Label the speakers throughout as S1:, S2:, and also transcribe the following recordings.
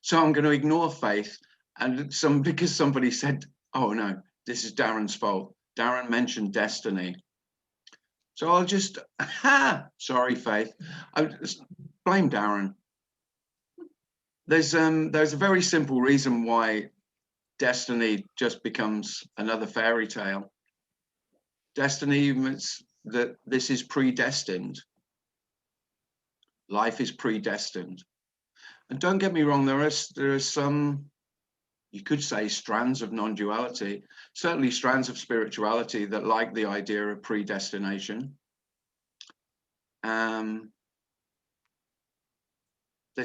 S1: So I'm going to ignore faith, and because somebody said, oh no, this is Darren's fault. Darren mentioned destiny. So I'll just, sorry, faith. I just blame Darren. There's a very simple reason why destiny just becomes another fairy tale. Destiny means that this is predestined. Life is predestined. And don't get me wrong, there are some, you could say, strands of non-duality, certainly strands of spirituality that like the idea of predestination. There's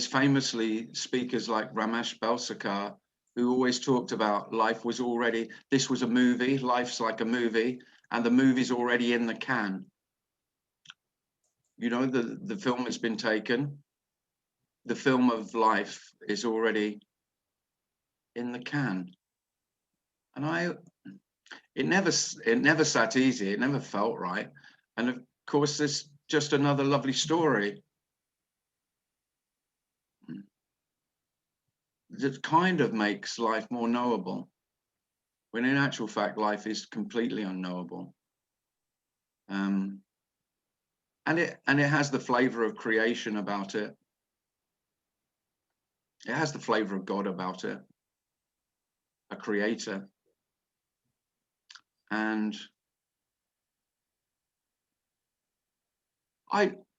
S1: famously speakers like Ramesh Balsekar, who always talked about life was already, this was a movie, life's like a movie, and the movie's already in the can. You know, the film has been taken. The film of life is already in the can. And it never sat easy. It never felt right. And of course, there's just another lovely story that kind of makes life more knowable, when in actual fact, life is completely unknowable. And it has the flavor of creation about it. It has the flavor of God about it, a creator. And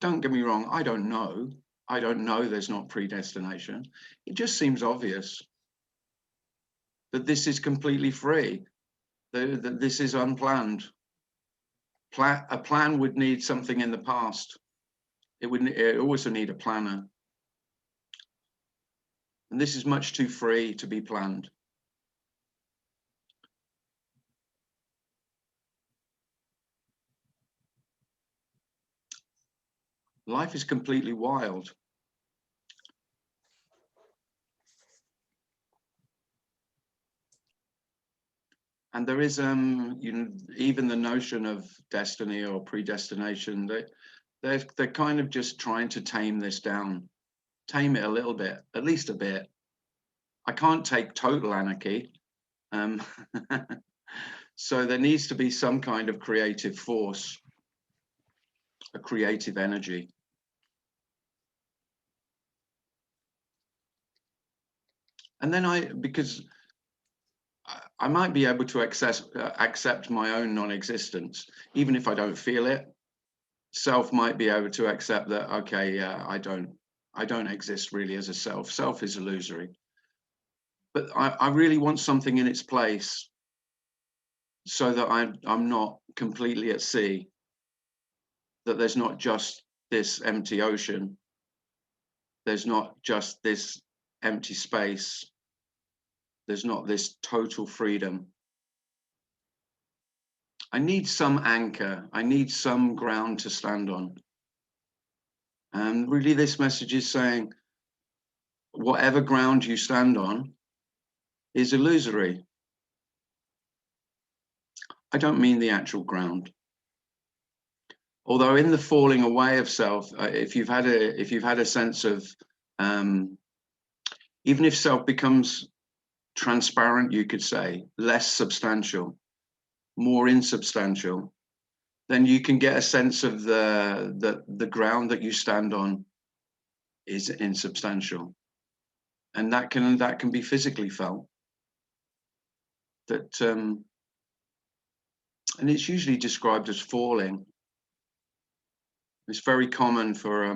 S1: don't get me wrong, I don't know there's not predestination. It just seems obvious that this is completely free, that this is unplanned. A plan would need something in the past. It would also need a planner. And this is much too free to be planned. Life is completely wild. And there is, even the notion of destiny or predestination, they're kind of just trying to tame this down, tame it a little bit, at least a bit. I can't take total anarchy. So there needs to be some kind of creative force, a creative energy. And then because I might be able to accept my own non-existence, even if I don't feel it. Self might be able to accept that, okay, yeah, I don't exist really as a self. Self is illusory. But I really want something in its place so that I'm not completely at sea, that there's not just this empty ocean. There's not just this empty space. There's not this total freedom. I need some anchor. I need some ground to stand on. And really this message is saying, whatever ground you stand on is illusory. I don't mean the actual ground. Although in the falling away of self, if you've had a sense of, even if self becomes transparent, you could say, less substantial, more insubstantial, then you can get a sense of the ground that you stand on is insubstantial. And that can be physically felt. That and it's usually described as falling. It's very common for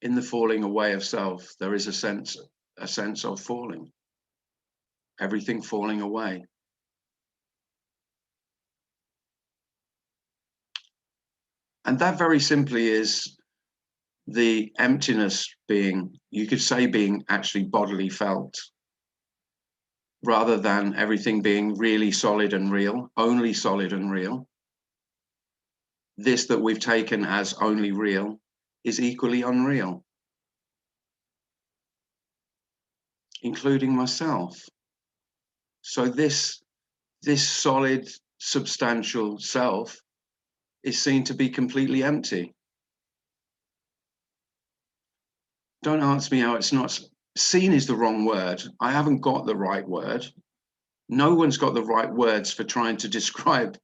S1: in the falling away of self, there is a sense of falling, everything falling away. And that very simply is the emptiness being, you could say, being actually bodily felt, rather than everything being really solid and real, only solid and real. This that we've taken as only real is equally unreal, including myself. So this solid, substantial self is seen to be completely empty. Don't ask me how it's not. Seen is the wrong word. I haven't got the right word. No one's got the right words for trying to describe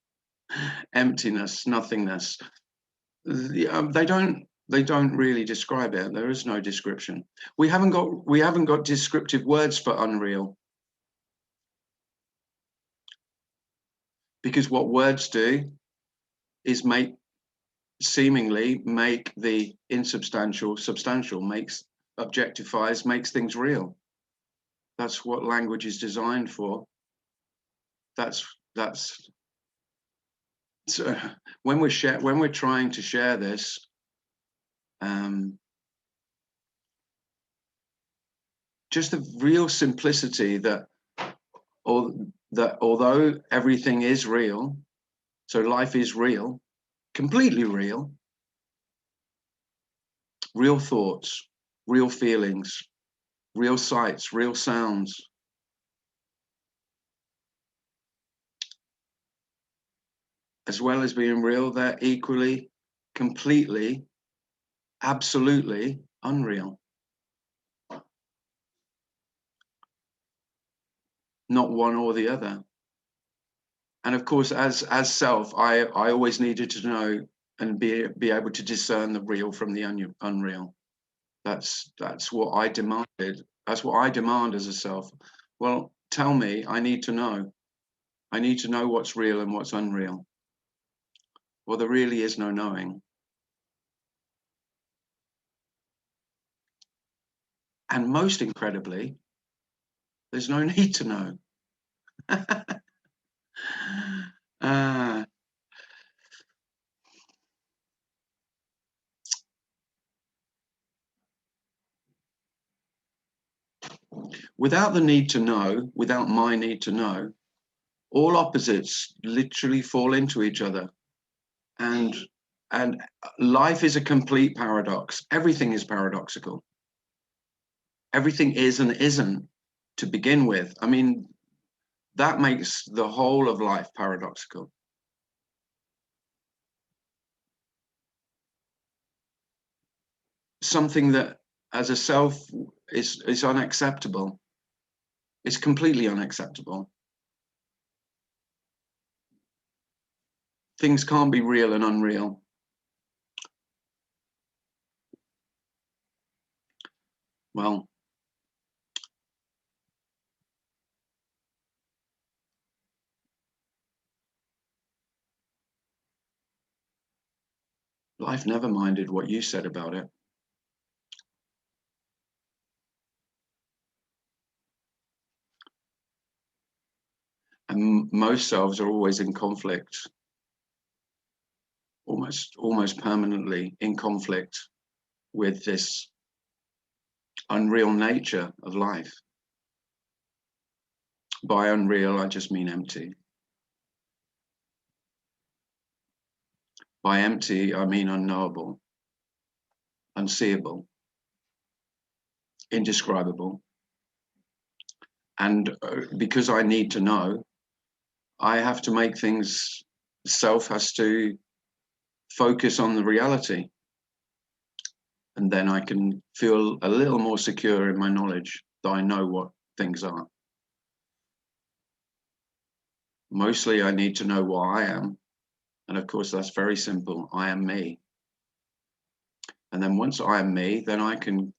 S1: emptiness, nothingness. They don't really describe it. There is no description. We haven't got descriptive words for unreal. Because what words do is seemingly make the insubstantial substantial, objectifies, makes things real. That's what language is designed for. That's so when we're trying to share this, just the real simplicity that although everything is real, so life is real, completely real, real thoughts, real feelings, real sights, real sounds. As well as being real, they're equally, completely, absolutely unreal. Not one or the other. And of course, as self, I always needed to know and be able to discern the real from the unreal. That's what I demanded. That's what I demand as a self. Well, tell me, I need to know. I need to know what's real and what's unreal. Well, there really is no knowing. And most incredibly, there's no need to know. Without the need to know, without my need to know, all opposites literally fall into each other. And life is a complete paradox. Everything is paradoxical. Everything is and isn't to begin with. I mean, that makes the whole of life paradoxical. Something that as a self is unacceptable. It's completely unacceptable. Things can't be real and unreal. Well, life never minded what you said about it. And most selves are always in conflict, almost permanently in conflict with this unreal nature of life. By unreal, I just mean empty. By empty, I mean unknowable, unseeable, indescribable. And because I need to know, I have to make things, self has to focus on the reality. And then I can feel a little more secure in my knowledge that I know what things are. Mostly I need to know what I am. And of course, that's very simple. I am me. And then once I am me, then I can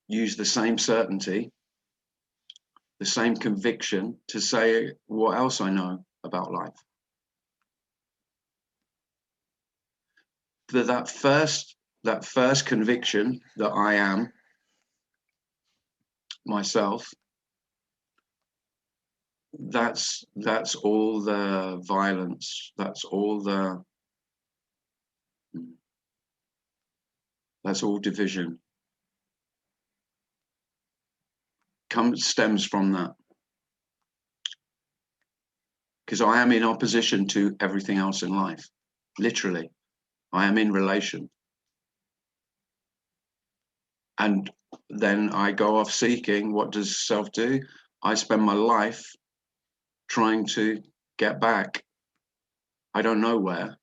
S1: use the same certainty, the same conviction to say what else I know about life. That first conviction that I am myself, that's all the violence, that's all division stems from that. Because I am in opposition to everything else in life, literally. I am in relation. And then I go off seeking. What does self do? I spend my life trying to get back. I don't know where.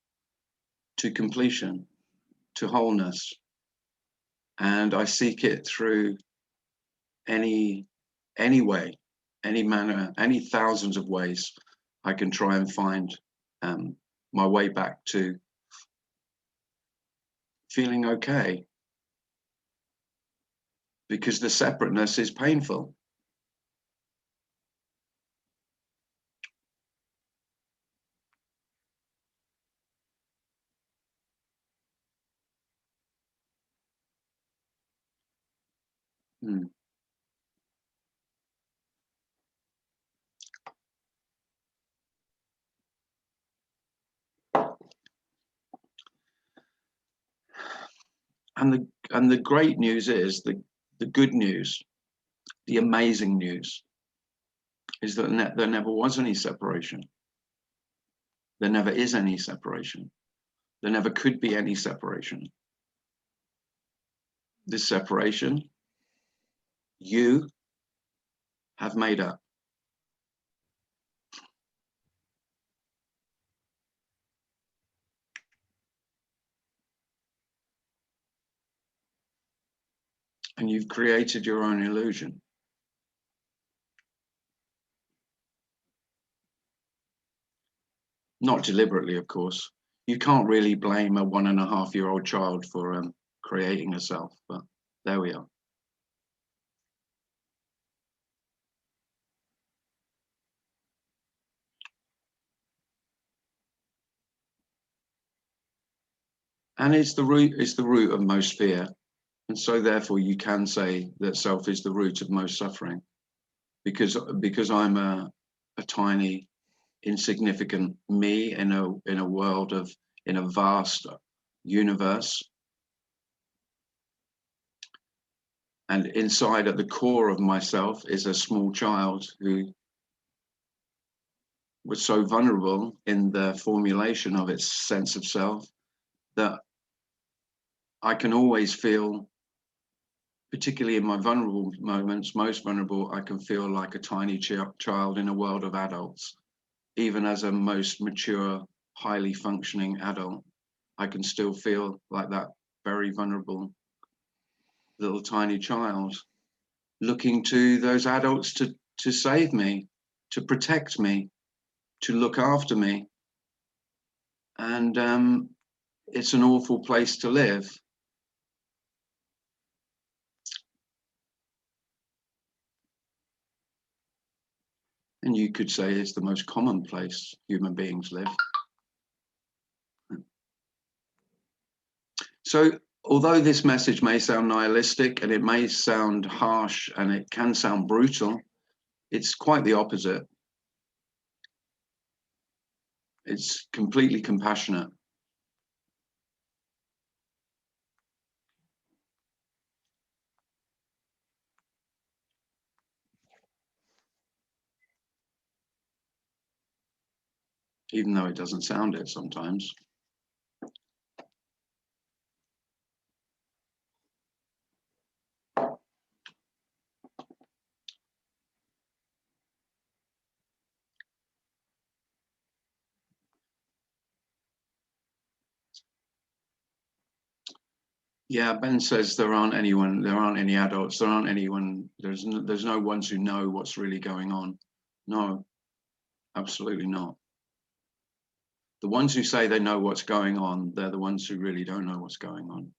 S1: to completion, to wholeness. And I seek it through any way, any manner, any thousands of ways I can try and find my way back to feeling okay, because the separateness is painful. Hmm. And the great news is, the good news, the amazing news, is that there never was any separation. There never is any separation. There never could be any separation. This separation, you have made up. And you've created your own illusion. Not deliberately, of course. You can't really blame a 1.5-year-old child for creating a self, but there we are. And it's the root of most fear. And so therefore you can say that self is the root of most suffering, because I'm a tiny, insignificant me in a world of, in a vast universe. And inside, at the core of myself, is a small child who was so vulnerable in the formulation of its sense of self that I can always feel, particularly in my vulnerable moments, most vulnerable, I can feel like a tiny child in a world of adults. Even as a most mature, highly functioning adult, I can still feel like that very vulnerable little tiny child, looking to those adults to save me, to protect me, to look after me. And it's an awful place to live. And you could say it's the most common place human beings live. So, although this message may sound nihilistic and it may sound harsh and it can sound brutal, it's quite the opposite. It's completely compassionate. Even though it doesn't sound it sometimes. Yeah, Ben says there aren't any adults, there's no ones who know what's really going on. No, absolutely not. The ones who say they know what's going on, they're the ones who really don't know what's going on,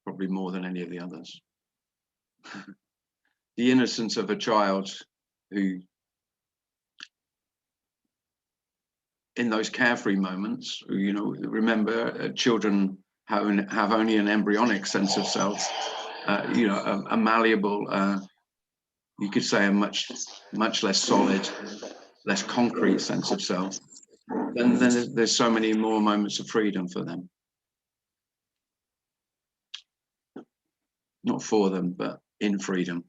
S1: probably more than any of the others. The innocence of a child who, in those carefree moments, remember, children have only an embryonic sense of self, a malleable, you could say a much less solid, less concrete sense of self. Then there's so many more moments of freedom for them. Not for them, but in freedom.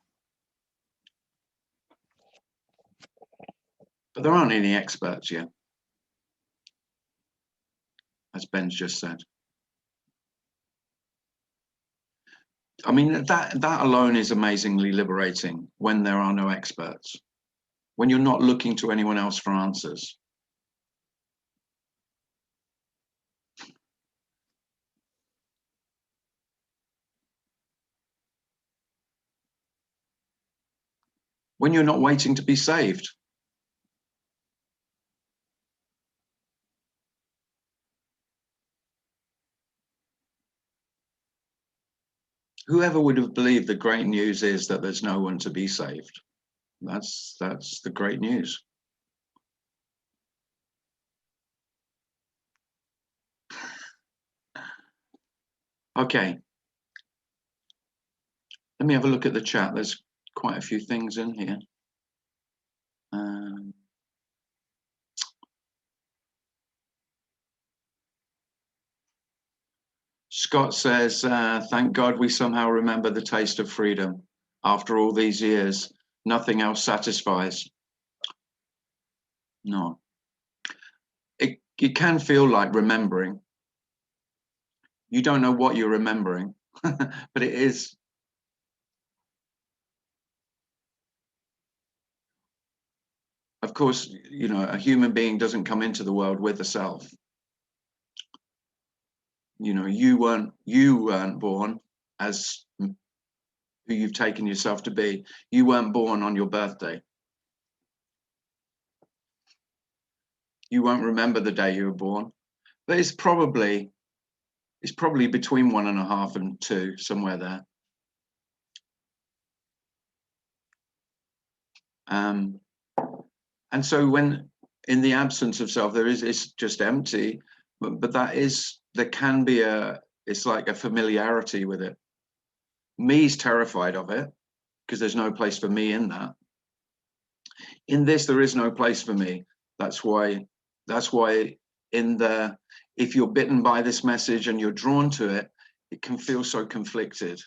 S1: But there aren't any experts yet, as Ben's just said. I mean, that alone is amazingly liberating, when there are no experts, when you're not looking to anyone else for answers. when you're not waiting to be saved. Whoever would have believed the great news is that there's no one to be saved? That's the great news. Okay. Let me have a look at the chat. There's quite a few things in here. Scott says, thank God we somehow remember the taste of freedom. After all these years, nothing else satisfies. No. It can feel like remembering. You don't know what you're remembering, but it is. Of course, you know, a human being doesn't come into the world with a self. You know, you weren't born as who you've taken yourself to be. You weren't born on your birthday. You won't remember the day you were born, but it's probably between 1.5 and 2, somewhere there. And so when in the absence of self, it's just empty, but there can be it's like a familiarity with it. Me's terrified of it because there's no place for me in that. In this, there is no place for me. That's why if you're bitten by this message and you're drawn to it, it can feel so conflicted,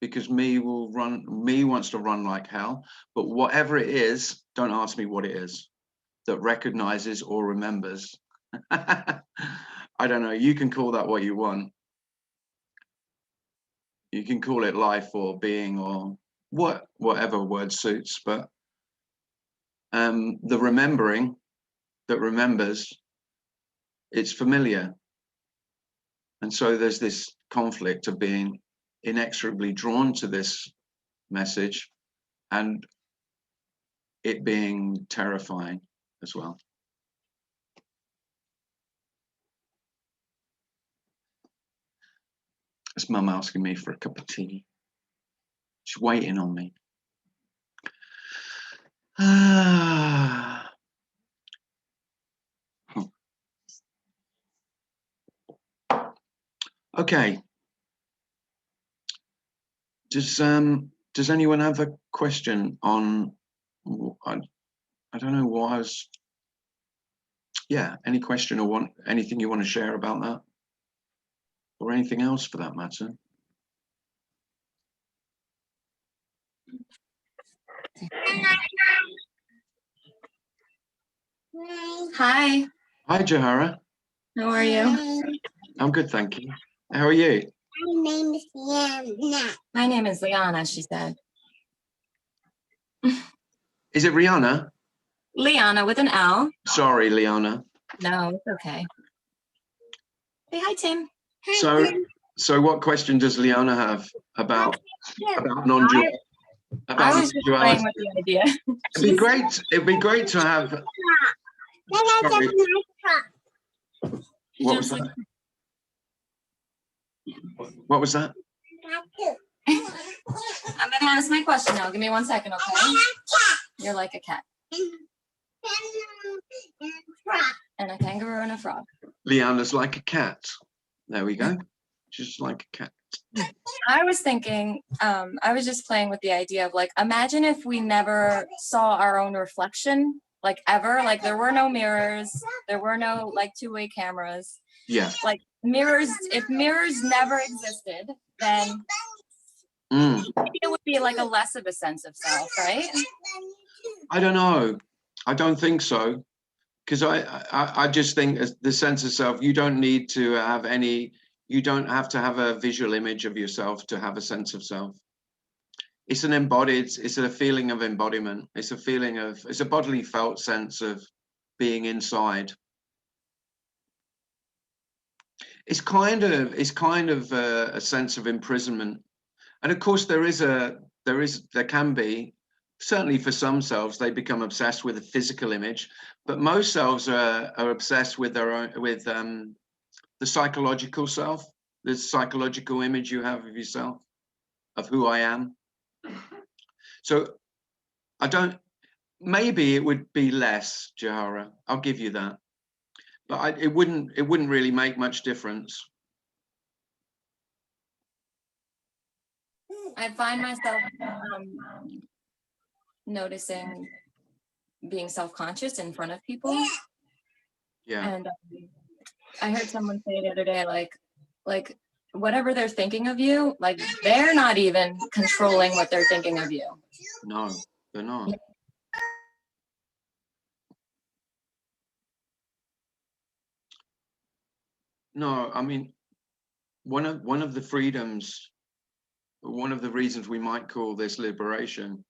S1: because me wants to run like hell, but whatever it is, don't ask me what it is, that recognizes or remembers. I don't know, you can call that what you want. You can call it life or being or whatever word suits, but the remembering that remembers, it's familiar. And so there's this conflict of being inexorably drawn to this message and it being terrifying as well. It's Mum asking me for a cup of tea. She's waiting on me. Okay. Does anyone have a question on? I don't know why I was. Yeah, any question or anything you want to share about that, or anything else for that matter?
S2: Hi.
S1: Hi, Jahara.
S2: How are you?
S1: I'm good, thank you. How are you?
S3: My name is Liana.
S2: My name is Liana, she said.
S1: Is it Rihanna?
S2: Liana with an L.
S1: Sorry, Liana.
S2: No, it's okay. Say hi, Tim.
S1: So what question does Liana have about non-duality?
S2: I was just playing with the idea.
S1: It'd be great to have. Sorry. What was that? What was that?
S2: I'm gonna ask my question now. Give me 1 second, okay? You're like a cat. And a kangaroo and a frog.
S1: Liana's like a cat. There we go. She's like a cat.
S2: I was thinking, I was just playing with the idea of like, imagine if we never saw our own reflection, like ever, like there were no mirrors, there were no like two-way cameras.
S1: Yeah.
S2: Like mirrors, if mirrors never existed, then maybe it would be like a less of a sense of self, right?
S1: I don't know. I don't think so. Because I just think the sense of self, you don't need to have you don't have to have a visual image of yourself to have a sense of self. It's it's a feeling of embodiment. It's a bodily felt sense of being inside. It's kind of a sense of imprisonment. And of course there can be certainly for some selves, they become obsessed with a physical image, but most selves are obsessed with their own, with the psychological self, the psychological image you have of yourself, of who I am. So I don't, maybe it would be less, Jahara, I'll give you that. But it wouldn't really make much difference.
S2: I find myself noticing being self-conscious in front of people.
S1: Yeah.
S2: And I heard someone say the other day, like whatever they're thinking of you, like they're not even controlling what they're thinking of you.
S1: No, they're not. Yeah. No, I mean, one of the freedoms, one of the reasons we might call this liberation,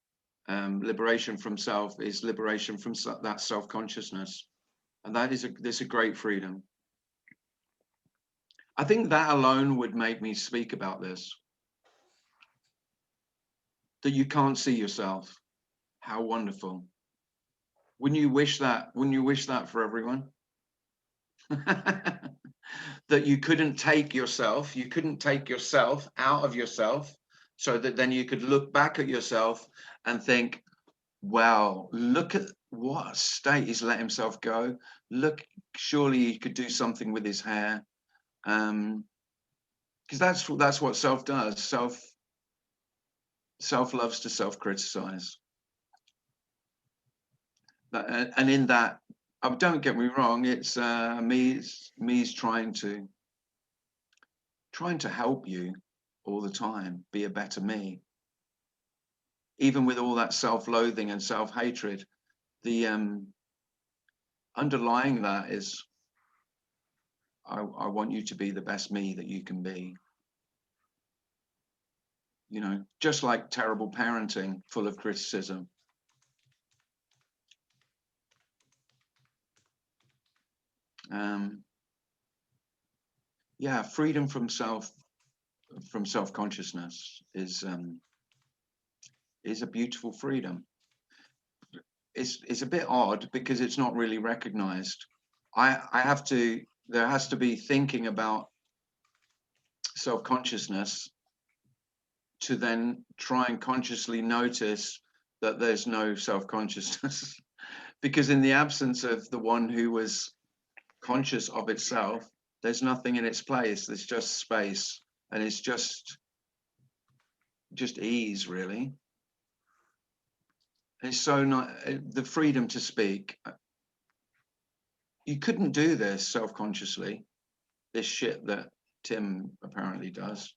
S1: liberation from self, is liberation from that self-consciousness, and that is a great freedom. I think that alone would make me speak about this. That you can't see yourself. How wonderful. Wouldn't you wish that? Wouldn't you wish that for everyone? That you couldn't take yourself out of yourself, so that then you could look back at yourself and think, wow, look at what state he's let himself go. Look, surely he could do something with his hair. Because that's what self does. Self loves to self-criticize. And in that, don't get me wrong, it's me's trying to help you all the time be a better me. Even with all that self-loathing and self-hatred, the underlying that is, I want you to be the best me that you can be. You know, just like terrible parenting, full of criticism. Yeah, freedom from self-consciousness is a beautiful freedom. It's a bit odd because it's not really recognized. There has to be thinking about self-consciousness to then try and consciously notice that there's no self-consciousness. Because in the absence of the one who was conscious of itself, there's nothing in its place. There's just space, and it's just ease, really. It's so not the freedom to speak. You couldn't do this self-consciously, this shit that Tim apparently does.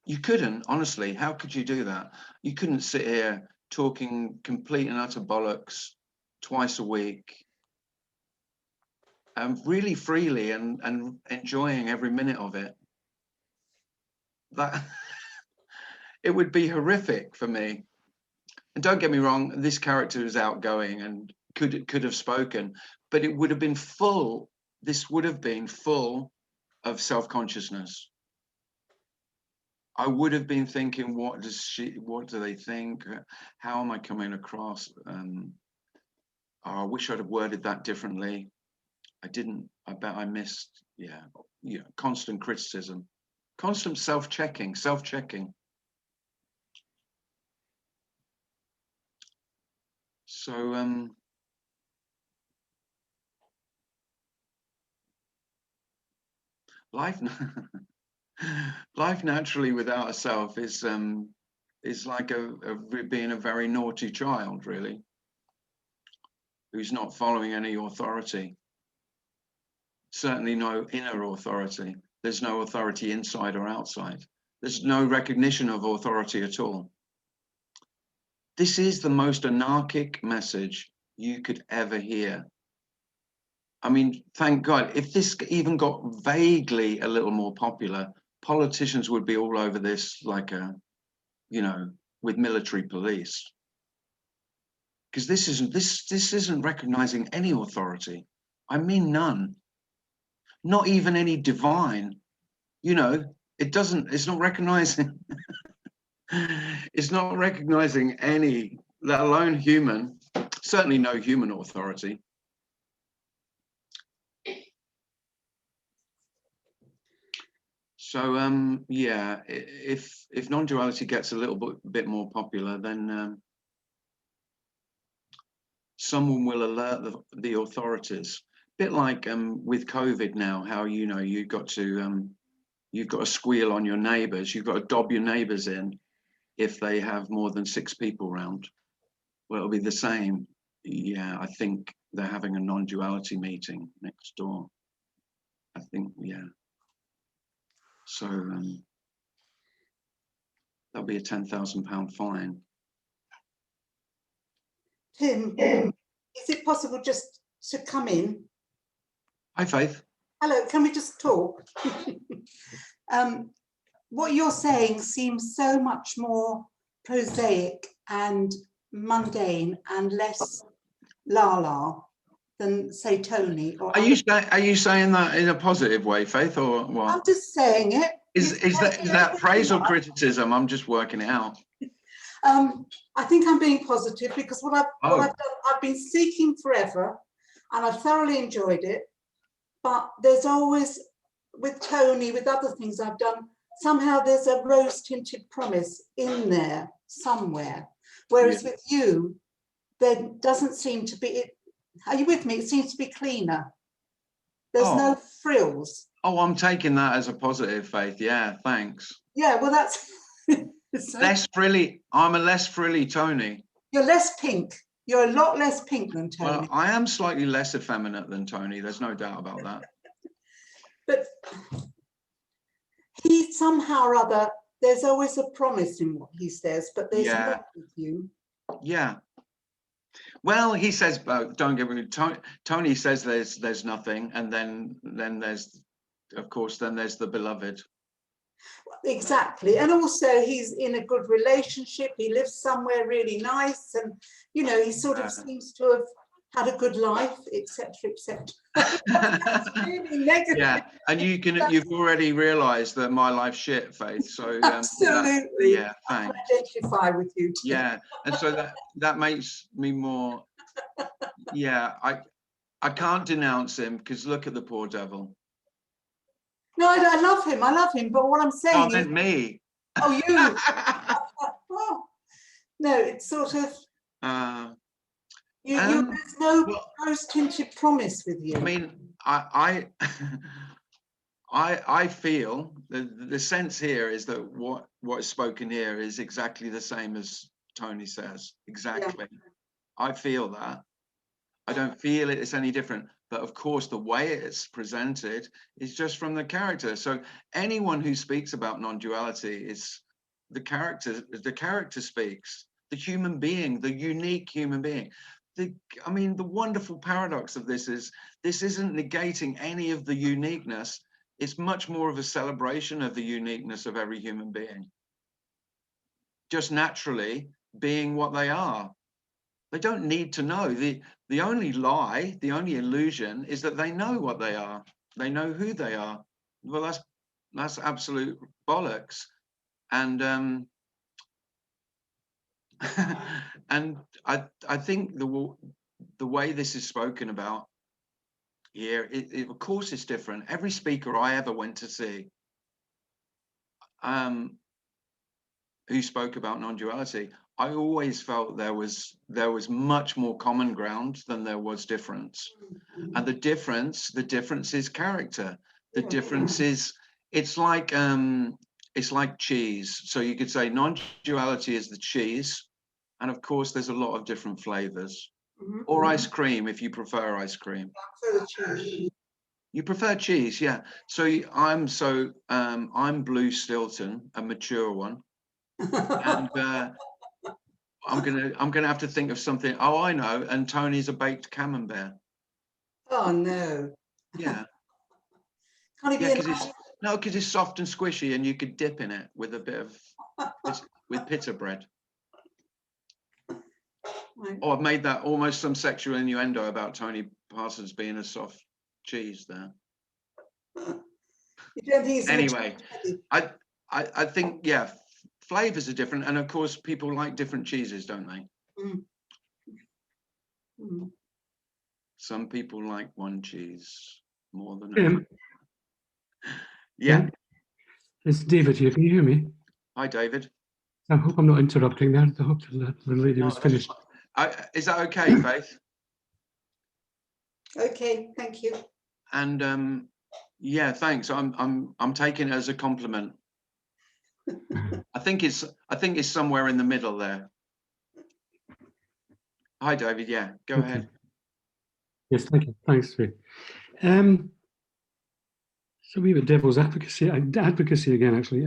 S1: You couldn't, honestly. How could you do that? You couldn't sit here talking complete and utter bollocks twice a week, really freely and enjoying every minute of it. That it would be horrific for me. And don't get me wrong, this character is outgoing and could have spoken, but it would have been full. This would have been full of self-consciousness. I would have been thinking, what do they think? How am I coming across? I wish I'd have worded that differently. I didn't. I bet I missed. Yeah, constant criticism, constant self-checking. So life naturally without a self is like being a very naughty child, really, who's not following any authority. Certainly no inner authority. There's no authority inside or outside. There's no recognition of authority at all. This is the most anarchic message you could ever hear. I mean, thank God, if this even got vaguely a little more popular, politicians would be all over this like with military police. Because this isn't recognizing any authority. I mean none. Not even any divine. It's not recognizing It's not recognizing any, let alone human, certainly no human authority. So yeah, if non-duality gets a little bit more popular, then someone will alert the authorities. Bit like with COVID now, how you've got to squeal on your neighbours, you've got to dob your neighbours in if they have more than 6 people round. Well, it'll be the same. Yeah, I think they're having a non-duality meeting next door. I think, yeah. So that'll be a £10,000 fine.
S4: Tim, is it possible just to come in?
S1: Hi, Faith.
S4: Hello, can we just talk? What you're saying seems so much more prosaic and mundane and less la-la than, say, Tony. Or
S1: Are you saying that in a positive way, Faith, or what?
S4: I'm just saying it.
S1: Is that praise or criticism? I'm just working it out.
S4: I think I'm being positive because what I've done, I've been seeking forever, and I've thoroughly enjoyed it. But there's always, with Tony, with other things I've done, somehow there's a rose-tinted promise in there somewhere. Whereas with you, there doesn't seem to be. Are you with me? It seems to be cleaner. There's no frills.
S1: Oh, I'm taking that as a positive, Faith. Yeah, thanks.
S4: Yeah, well, that's
S1: less frilly. I'm a less frilly Tony.
S4: You're less pink. You're a lot less pink than Tony.
S1: Well, I am slightly less effeminate than Tony. There's no doubt about that.
S4: But he somehow or other, there's always a promise in what he says, but there's not with you.
S1: Yeah. Well, he says, don't get me wrong, Tony says there's nothing, and then there's, of course, then there's the beloved.
S4: Exactly. And also he's in a good relationship. He lives somewhere really nice, and he sort of seems to have had a good life, etc., etc. That's really negative.
S1: Yeah, and you've already realized that my life's shit, Faith. So
S4: absolutely.
S1: Yeah, thanks.
S4: I identify with you too.
S1: Yeah, and so that makes me more. Yeah, I can't denounce him because look at the poor devil.
S4: No, I love him. I love him. But what I'm saying
S1: is me.
S4: Oh, you. Oh, no, it's sort of. There's no rose-tinted promise with you.
S1: I mean, I feel the sense here is that what is spoken here is exactly the same as Tony says. Exactly. Yeah. I feel that. I don't feel it's any different. But of course, the way it's presented is just from the character. So anyone who speaks about non-duality is the character. The character speaks. The human being, the unique human being. The wonderful paradox of this is this isn't negating any of the uniqueness. It's much more of a celebration of the uniqueness of every human being. Just naturally being what they are. They don't need to know. The only lie, the only illusion is that they know what they are. They know who they are. Well, that's absolute bollocks. And and I think the way this is spoken about here, it of course is different. Every speaker I ever went to see who spoke about non-duality, I always felt there was much more common ground than there was difference. And the difference is character. The difference is it's like cheese. So you could say non-duality is the cheese, and of course there's a lot of different flavors. Or ice cream if you prefer ice cream. You prefer cheese, yeah. So I'm Blue Stilton, a mature one. And I'm gonna have to think of something. Oh, I know. And Tony's a baked camembert.
S4: Oh no.
S1: Yeah.
S4: Can't he be
S1: because it's soft and squishy, and you could dip in it with a bit of with pita bread. Right. Oh, I've made that almost some sexual innuendo about Tony Parsons being a soft cheese there.
S4: You don't think
S1: anyway, I think flavors are different, and of course people like different cheeses, don't they?
S4: Mm. Mm.
S1: Some people like one cheese more than
S5: Tim,
S1: another. Yeah.
S5: Tim, it's David here. Can you hear me?
S1: Hi, David.
S5: I hope I'm not interrupting there. I hope the lady
S1: No,
S5: was
S1: that's
S5: finished.
S1: fine. Is that okay, Faith?
S4: Okay, thank you.
S1: And yeah, thanks. I'm taking it as a compliment. I think it's somewhere in the middle there. Hi, David. Yeah, go
S5: Okay.
S1: ahead.
S5: Yes, thank you. Thanks, Faith. So we have devil's advocacy again, actually.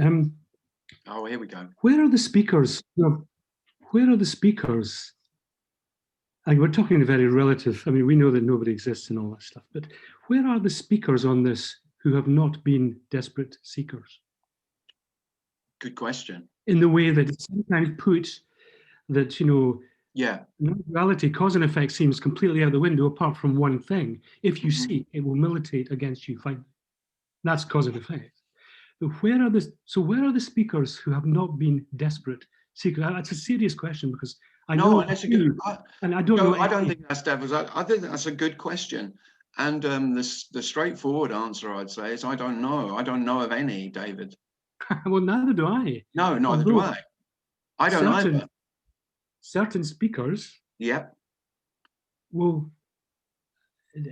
S1: Oh, here we go.
S5: Where are the speakers? Where are the speakers? And we're talking very relative. I mean, we know that nobody exists and all that stuff, but where are the speakers on this who have not been desperate seekers?
S1: Good question.
S5: In the way that it's sometimes put that,
S1: Yeah.
S5: non-duality, cause and effect seems completely out the window apart from one thing. If you
S1: Mhm.
S5: seek, it will militate against you finally. That's cause and effect. But where are the speakers who have not been desperate seekers? That's a serious question because I know
S1: No, and that's a good.
S5: and I don't
S1: No,
S5: know.
S1: I don't think that's devil's. I think that's a good question. And the straightforward answer, I'd say, is I don't know. I don't know of any, David.
S5: Well, neither do I.
S1: No, neither do
S5: Although
S1: I. I don't either.
S5: certain speakers
S1: Yeah.
S5: will,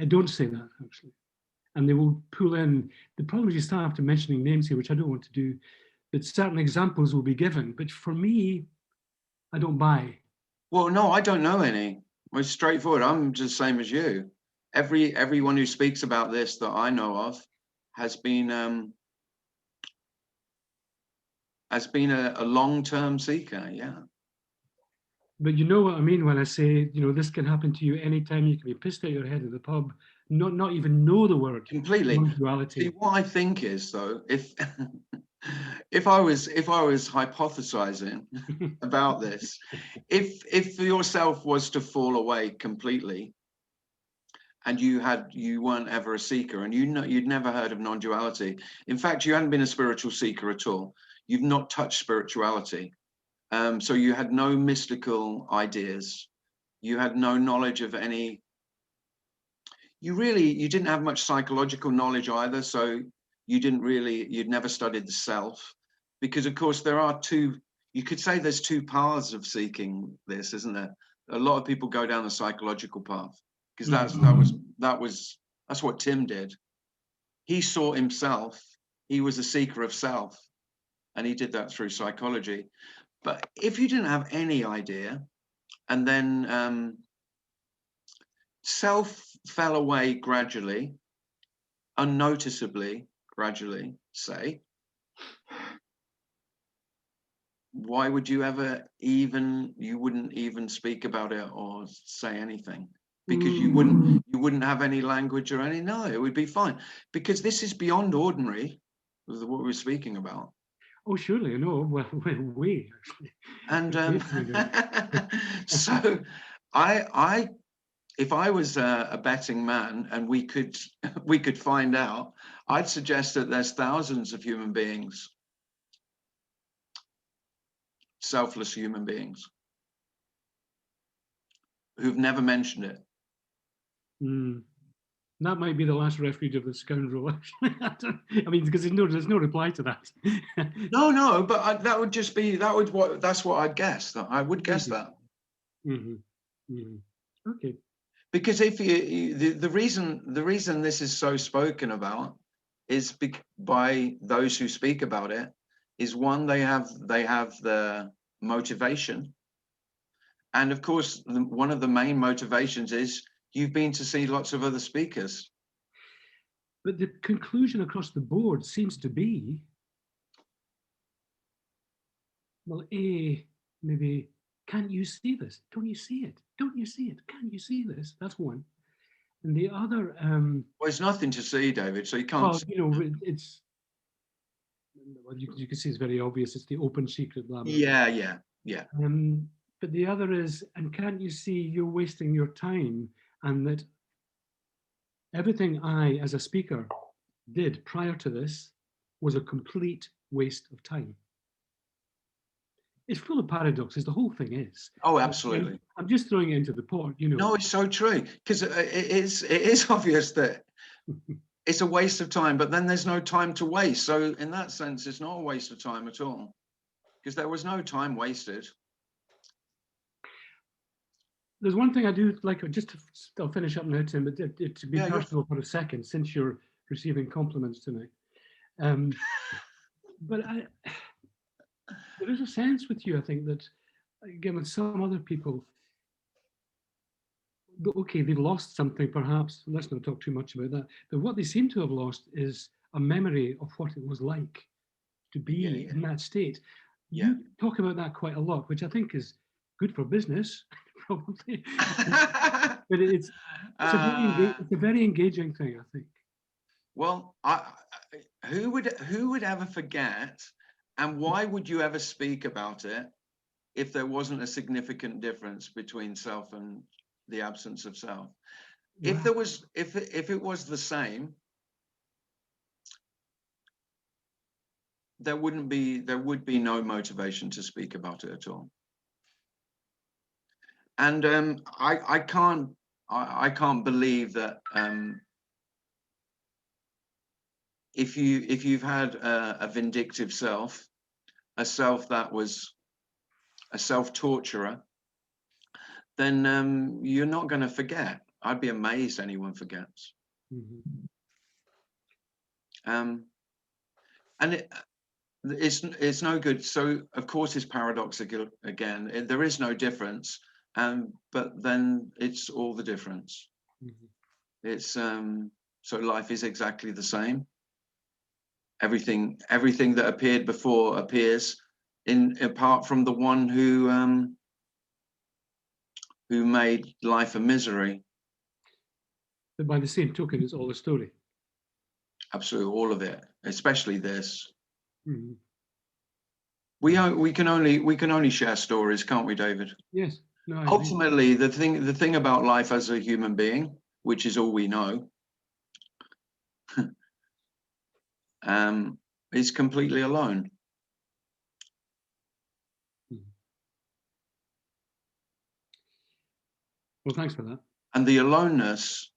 S5: I don't say that actually, and they will pull in. The problem is you start after mentioning names here, which I don't want to do, but certain examples will be given. But for me, I don't buy.
S1: Well, no, I don't know any. It's straightforward. I'm just the same as you. Everyone who speaks about this that I know of has been a long-term seeker. Yeah.
S5: But you know what I mean when I say, this can happen to you anytime. You can be pissed out your head at the pub, not even know the word
S1: Completely.
S5: non-duality.
S1: See, what I think is though, if if I was hypothesizing about this, if yourself was to fall away completely, and you weren't ever a seeker, and you'd never heard of non-duality. In fact, you hadn't been a spiritual seeker at all. You've not touched spirituality. So you had no mystical ideas. You had no knowledge of any. You didn't have much psychological knowledge either. So you'd never studied the self, because of course you could say there's two paths of seeking this, isn't there? A lot of people go down the psychological path, because that's what Tim did. He sought himself. He was a seeker of self, and he did that through psychology. But if you didn't have any idea, and then self fell away gradually, unnoticeably, gradually, say, why would you you wouldn't even speak about it or say anything? Because you wouldn't have any language or no, it would be fine. Because this is beyond ordinary, what we're speaking about.
S5: Oh, surely, I know. Well, we actually.
S1: And so if I was a betting man and we could find out, I'd suggest that there's thousands of human beings, selfless human beings, who've never mentioned it.
S5: That might be the last refuge of the scoundrel. I mean, because there's no reply to that.
S1: No, but that's what I'd guess. I would guess that.
S5: Okay.
S1: Because if the reason this is so spoken about is by those who speak about it is, one, they have the motivation, and of course one of the main motivations is you've been to see lots of other speakers.
S5: But the conclusion across the board seems to be, well, maybe, can't you see this? Don't you see it? Don't you see it? Can't you see this? That's one. And the other,
S1: well, there's nothing to see, David, so you can't.
S5: Well, it's, you can see it's very obvious. It's the open secret. Blah, blah,
S1: yeah.
S5: But the other is, and can't you see you're wasting your time, and that everything I, as a speaker, did prior to this was a complete waste of time. it's full of paradoxes. The whole thing is.
S1: Oh, absolutely.
S5: I'm just throwing it into the pot, you know.
S1: No, it's so true, because it is obvious that it's a waste of time, but then there's no time to waste. So in that sense, it's not a waste of time at all, because there was no time wasted.
S5: There's one thing I do like, just to, I'll finish up now, Tim, but to be
S1: Yeah,
S5: personal for a second, since you're receiving compliments tonight. But there is a sense with you, I think, that, again, with some other people, okay, they've lost something perhaps, let's not talk too much about that, but what they seem to have lost is a memory of what it was like to be in that state. You talk about that quite a lot, which I think is good for business, probably. But it's a very engaging thing, I think.
S1: Well, who would ever forget, and why would you ever speak about it if there wasn't a significant difference between self and the absence of self?
S5: Wow.
S1: If there was, if it was the same, there would be no motivation to speak about it at all. And I can't believe that if you've had a vindictive self, a self that was a self-torturer, then you're not going to forget. I'd be amazed anyone forgets.
S5: Mm-hmm.
S1: And it's no good. So of course it's paradoxical again. There is no difference, but then it's all the difference. Mm-hmm. It's so life is exactly the same. Everything that appeared before appears, apart from the one who made life a misery.
S5: But by the same token, it's all a story.
S1: Absolutely, all of it, especially this.
S5: Mm-hmm.
S1: We can only share stories, can't we, David?
S5: Yes. No,
S1: ultimately, the thing about life as a human being, which is all we know, is completely alone.
S5: Well, thanks for that.
S1: And the aloneness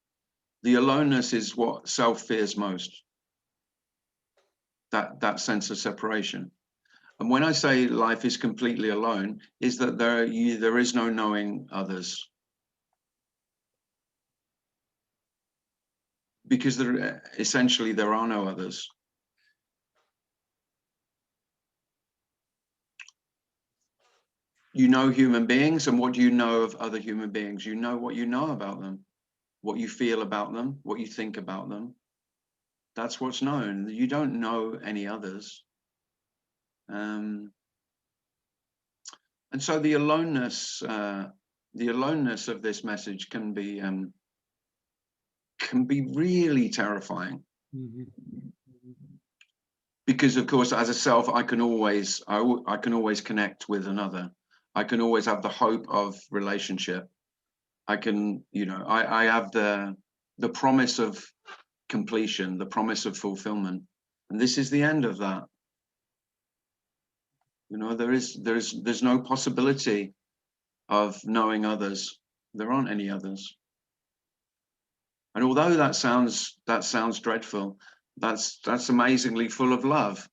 S1: is what self fears most. That sense of separation. And when I say life is completely alone, is that there is no knowing others. Because essentially there are no others. You know human beings, and what do you know of other human beings? You know what you know about them, what you feel about them, what you think about them. That's what's known. You don't know any others. And so the aloneness of this message can be really terrifying. Mm-hmm. Because of course, as a self, I can always connect with another. I can always have the hope of relationship. I can, I have the promise of completion, the promise of fulfillment, and this is the end of that. There's no possibility of knowing others. There aren't any others. And although that sounds dreadful, that's amazingly full of love.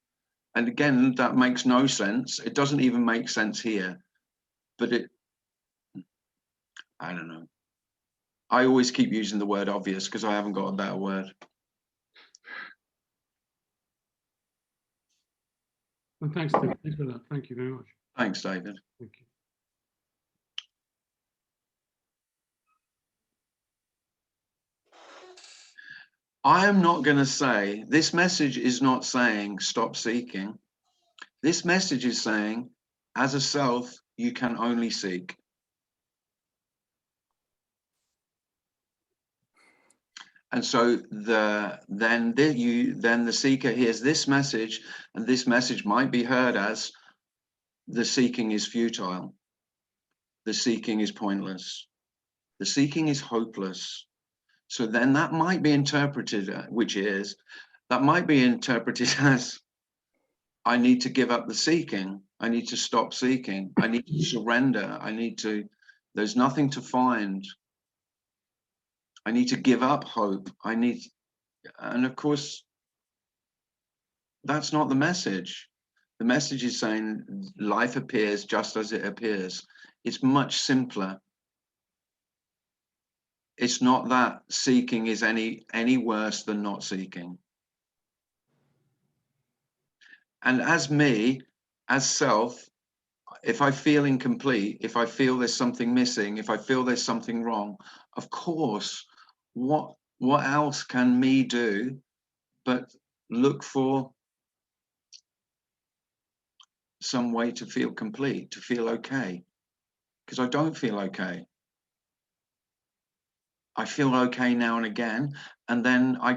S1: And again, that makes no sense. It doesn't even make sense here. But I don't know. I always keep using the word obvious because I haven't got a better word.
S5: Well, thanks, Tim. Thanks for that. Thank you very much.
S1: Thanks, David.
S5: Thank you.
S1: I am not going to say, this message is not saying stop seeking. This message is saying, as a self, you can only seek. And so then the seeker hears this message, and this message might be heard as the seeking is futile. The seeking is pointless. The seeking is hopeless. So then that might be interpreted, that might be interpreted as, I need to give up the seeking. I need to stop seeking. I need to surrender. There's nothing to find. I need to give up hope. And of course, that's not the message. The message is saying life appears just as it appears. It's much simpler. It's not that seeking is any worse than not seeking. And as me, as self, if I feel incomplete, if I feel there's something missing, if I feel there's something wrong, of course, what else can me do but look for some way to feel complete, to feel okay? Because I don't feel okay. I feel okay now and again, and then I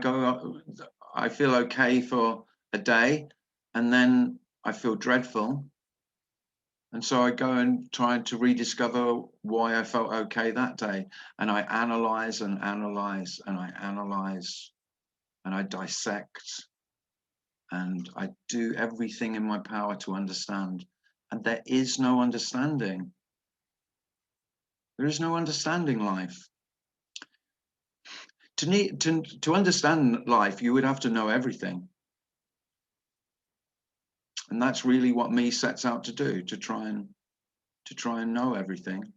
S1: feel okay for a day, and then I feel dreadful. And so I go and try to rediscover why I felt okay that day. And I analyze and analyze and I analyze and I dissect and I do everything in my power to understand. And there is no understanding. There is no understanding life. To understand life, you would have to know everything. And that's really what me sets out to do, to try and know everything.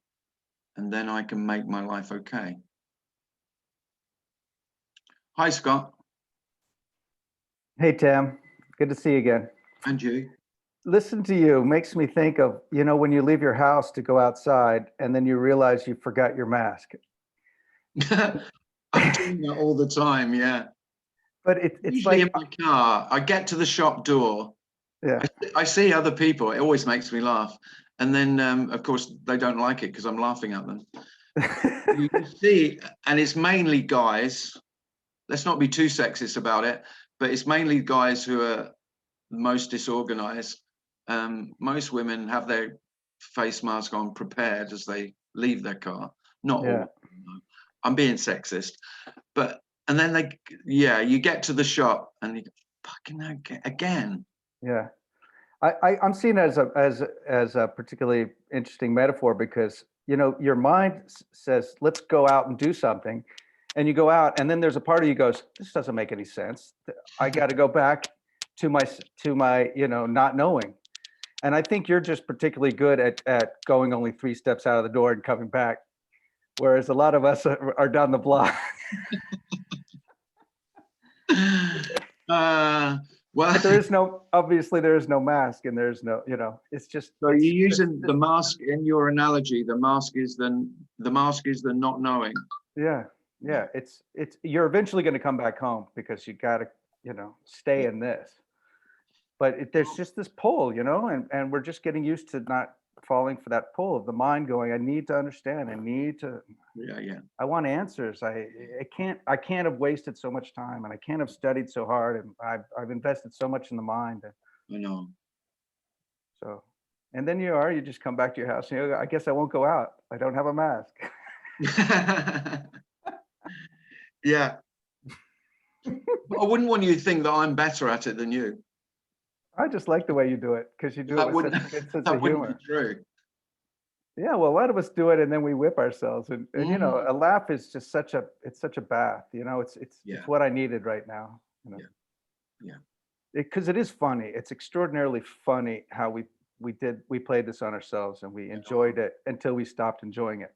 S1: And then I can make my life okay. Hi, Scott.
S6: Hey, Tim. Good to see you again.
S1: And you.
S6: Listen to you makes me think of, when you leave your house to go outside and then you realize you forgot your mask.
S1: I'm doing that all the time, yeah.
S6: But it's
S1: Usually
S6: like
S1: in my car, I get to the shop door.
S6: Yeah.
S1: I see other people. It always makes me laugh. And then, of course, they don't like it because I'm laughing at them. You see, and it's mainly guys. Let's not be too sexist about it, but it's mainly guys who are most disorganized. Most women have their face mask on prepared as they leave their car. Not
S6: Yeah.
S1: all. No. I'm being sexist, and then you get to the shop and you go, fucking again.
S6: Yeah. I'm seeing it as a particularly interesting metaphor because, your mind says, let's go out and do something. And you go out and then there's a part of you goes, this doesn't make any sense. I got to go back to my, not knowing. And I think you're just particularly good at going only 3 steps out of the door and coming back. Whereas a lot of us are down the block.
S1: Well,
S6: But obviously there is no mask and there's no, it's just.
S1: So you're using the mask in your analogy. The mask is the not knowing.
S6: Yeah. Yeah. You're eventually going to come back home because you got to, stay in this. But there's just this pull, and we're just getting used to not falling for that pull of the mind going, I need to understand. I need to.
S1: Yeah.
S6: I want answers. I can't have wasted so much time, and I can't have studied so hard, and I've invested so much in the mind.
S1: I know.
S6: So, and then you just come back to your house and you go, I guess I won't go out. I don't have a mask.
S1: Yeah. But I wouldn't want you to think that I'm better at it than you.
S6: I just like the way you do it because you do it with such a good sense of humor.
S1: Be true.
S6: Yeah, well, a lot of us do it and then we whip ourselves, and a laugh is just such a bath. It's what I needed right now.
S1: Yeah.
S6: Because it is funny. It's extraordinarily funny how we played this on ourselves and we enjoyed it until we stopped enjoying it.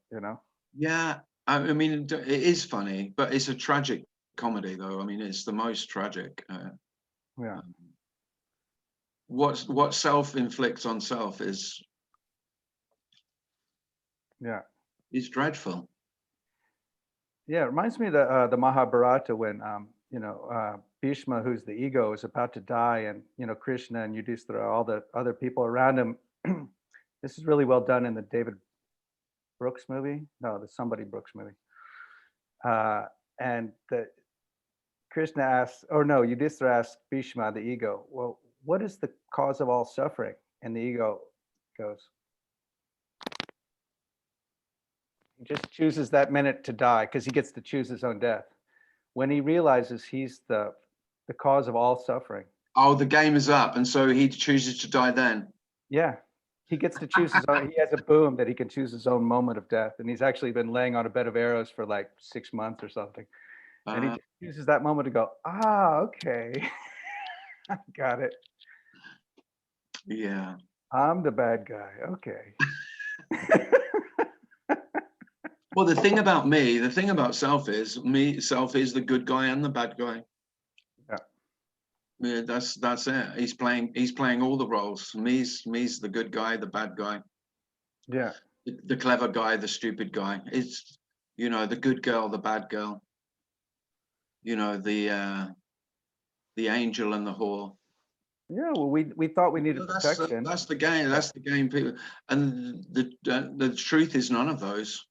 S1: Yeah, I mean, it is funny, but it's a tragic comedy, though. I mean, it's the most tragic.
S6: Yeah.
S1: What self inflicts on self is dreadful.
S6: Yeah, it reminds me of the Mahabharata when Bhishma, who's the ego, is about to die, and Krishna and Yudhishthira, all the other people around him. This is really well done in the David Brooks movie. No, the Somebody Brooks movie. And Krishna asks, or no, Yudhishthira asks Bhishma, the ego, well, what is the cause of all suffering? And the ego goes, he just chooses that minute to die because he gets to choose his own death. When he realizes he's the cause of all suffering,
S1: Oh, the game is up, and so he chooses to die then.
S6: Yeah, he gets to choose his own. He has a boom that he can choose his own moment of death, and he's actually been laying on a bed of arrows for like 6 months or something, and he just uses that moment to go, ah, okay, I got it.
S1: Yeah.
S6: I'm the bad guy. Okay.
S1: Well, the thing about self is self is the good guy and the bad guy.
S6: Yeah.
S1: Yeah, that's it. He's playing all the roles. Me's the good guy, the bad guy.
S6: Yeah.
S1: The clever guy, the stupid guy. It's, you know, the good girl, the bad girl. You know, the angel and the whore.
S6: Yeah. Well, we thought we needed protection.
S1: That's the game. That's the game, people. And the truth is none of those,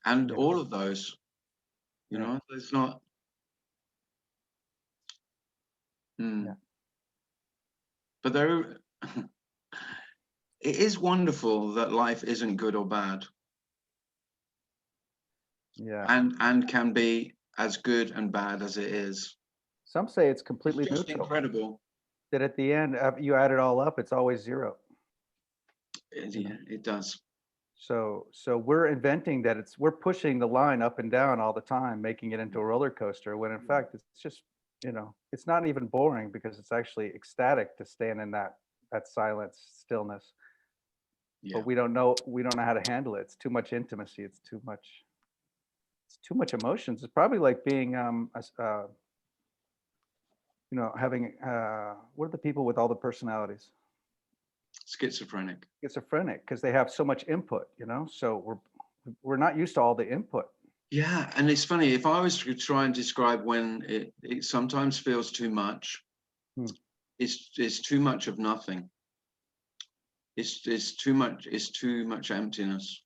S1: and
S6: Yeah.
S1: all of those. You know, it's not.
S6: Yeah.
S1: But there, it is wonderful that life isn't good or bad.
S6: Yeah.
S1: And can be as good and bad as it is.
S6: Some say it's completely
S1: It's just
S6: neutral.
S1: incredible.
S6: That at the end, you add it all up, it's always zero.
S1: Yeah, it does.
S6: So we're inventing that we're pushing the line up and down all the time, making it into a roller coaster, when in fact it's just, you know, it's not even boring because it's actually ecstatic to stand in that silence, stillness.
S1: Yeah.
S6: But we don't know how to handle it. It's too much intimacy. It's too much emotions. It's probably like being you know, having what are the people with all the personalities?
S1: Schizophrenic.
S6: Schizophrenic, because they have so much input, you know, so we're not used to all the input.
S1: Yeah, and it's funny, if I was to try and describe when it sometimes feels too much, it's too much of nothing. It's too much emptiness.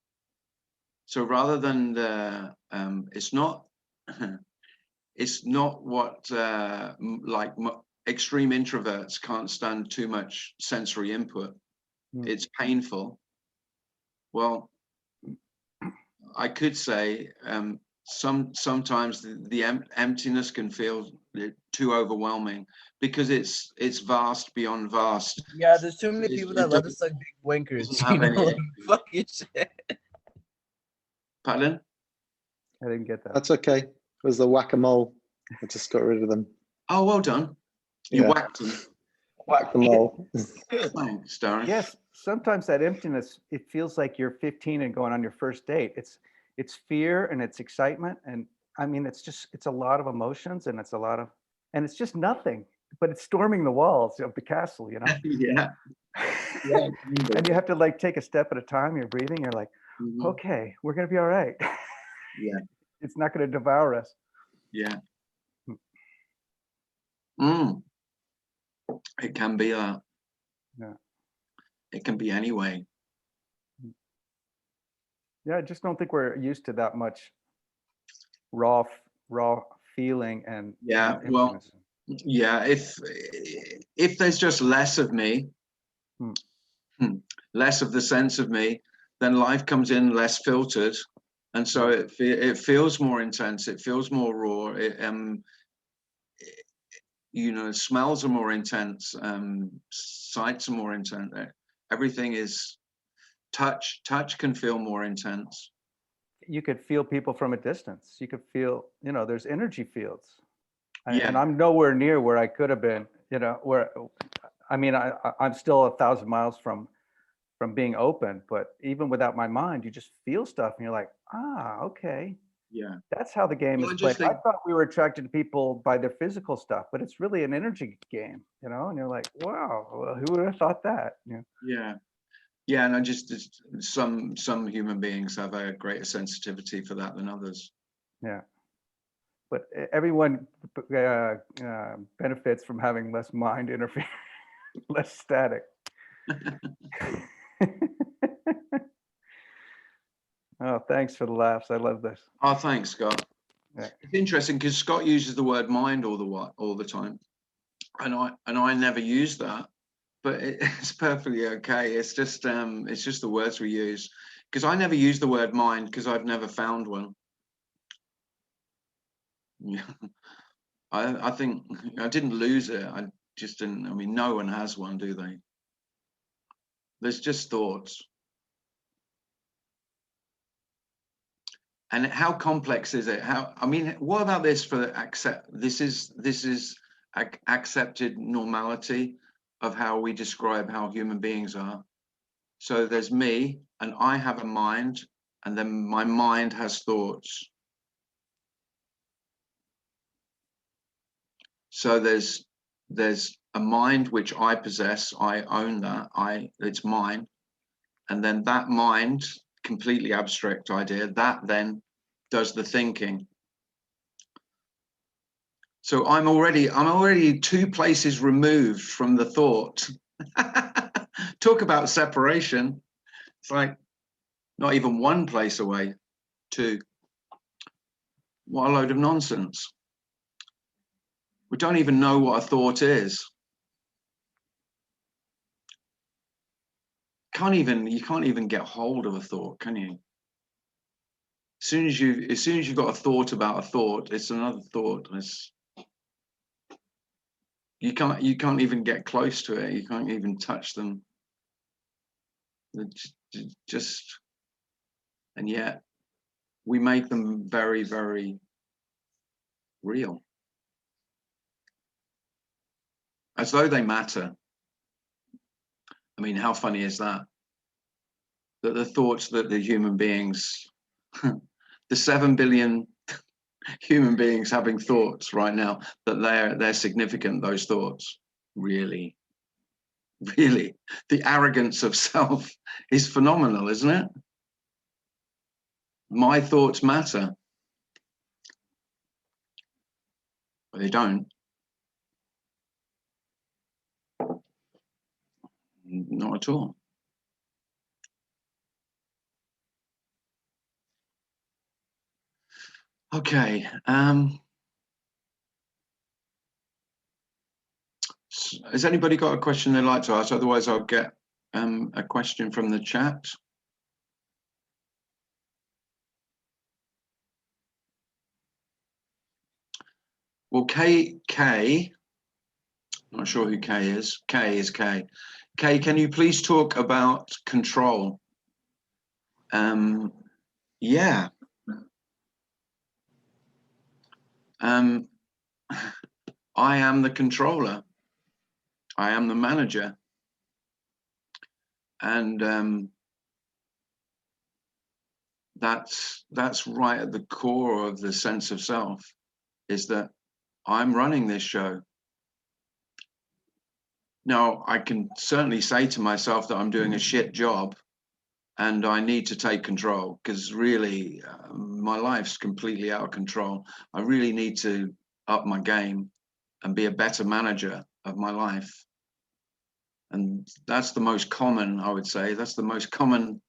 S1: So rather than it's not it's not what like extreme introverts can't stand too much sensory input. It's painful. Well, I could say sometimes the emptiness can feel too overwhelming because it's vast beyond vast.
S7: Yeah, there's too many people that love to suck big winkers. You know, like, fuck your shit.
S1: Pardon?
S6: I didn't get that.
S8: That's okay. It was the whack-a-mole. I just got rid of them.
S1: Oh, well done. You
S8: Yeah.
S1: whacked them.
S8: Whack-a-mole.
S1: Thanks, Darren.
S6: Yes, sometimes that emptiness, it feels like you're 15 and going on your first date. It's fear and it's excitement, and I mean it's a lot of emotions, and it's just nothing, but it's storming the walls of the castle, you know.
S1: Yeah.
S6: And you have to like take a step at a time. You're breathing. You're like, okay, we're gonna be all right.
S1: Yeah.
S6: It's not gonna devour us.
S1: Yeah. It can be that.
S6: Yeah.
S1: It can be anyway.
S6: Yeah, I just don't think we're used to that much raw feeling and
S1: Yeah.
S6: and
S1: Well,
S6: emptiness.
S1: yeah. If there's just less of me, less of the sense of me, then life comes in less filtered, and so it feels more intense. It feels more raw. You know, smells are more intense. Sights are more intense. Everything is touch. Touch can feel more intense.
S6: You could feel people from a distance. You could feel, you know, there's energy fields.
S1: Yeah.
S6: And I'm nowhere near where I could have been, you know, where, I mean, I'm still 1,000 miles from being open, but even without my mind, you just feel stuff and you're like, ah, okay.
S1: Yeah.
S6: That's how the game
S1: Well,
S6: is
S1: I
S6: played.
S1: just think-
S6: I thought we were attracted to people by their physical stuff, but it's really an energy game, you know, and you're like, wow, well, who would have thought that? Yeah.
S1: Yeah. Yeah, and I just some human beings have a greater sensitivity for that than others.
S6: Yeah. But everyone benefits from having less mind interference, less static. Oh, thanks for the laughs. I love this.
S1: Oh, thanks, Scott.
S6: Yeah.
S1: It's interesting because Scott uses the word mind all the time, and I never use that, but it's perfectly okay. It's just the words we use, because I never use the word mind because I've never found one. Yeah. I think I didn't lose it. I I mean, no one has one, do they? There's just thoughts. And how complex is it? I mean, what about this for this is accepted normality of how we describe how human beings are. So there's me, and I have a mind, and then my mind has thoughts. So there's a mind which I possess, I own that, it's mine. And then that mind, completely abstract idea, that then does the thinking. So I'm already 2 places removed from the thought. Talk about separation. It's like not even 1 place away. 2. What a load of nonsense. We don't even know what a thought is. You can't even get hold of a thought, can you? As soon as you've got a thought about a thought, it's another thought. You can't even get close to it. You can't even touch them. Just, and yet we make them very, very real, as though they matter. I mean, how funny is that? That the thoughts that the human beings, the 7 billion human beings having thoughts right now, that they're significant, those thoughts. Really, really, the arrogance of self is phenomenal, isn't it? My thoughts matter. But they don't. Not at all. Okay. Has anybody got a question they'd like to ask? Otherwise, I'll get a question from the chat. Well, K, not sure who K is. K is K. K, can you please talk about control? Yeah. I am the controller. I am the manager. And that's right at the core of the sense of self, is that I'm running this show. Now, I can certainly say to myself that I'm doing a shit job and I need to take control, because really my life's completely out of control. I really need to up my game and be a better manager of my life. And that's the most common, I would say, that's the most common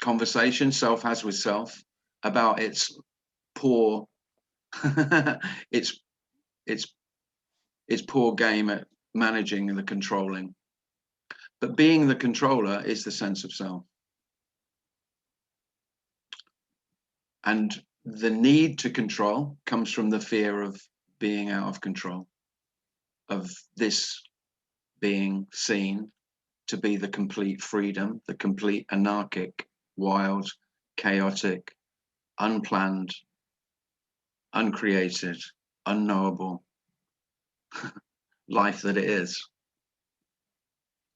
S1: conversation self has with self about its poor, its poor game at managing and the controlling. But being the controller is the sense of self. And the need to control comes from the fear of being out of control, of this being seen to be the complete freedom, the complete anarchic, wild, chaotic, unplanned, uncreated, unknowable life that it is,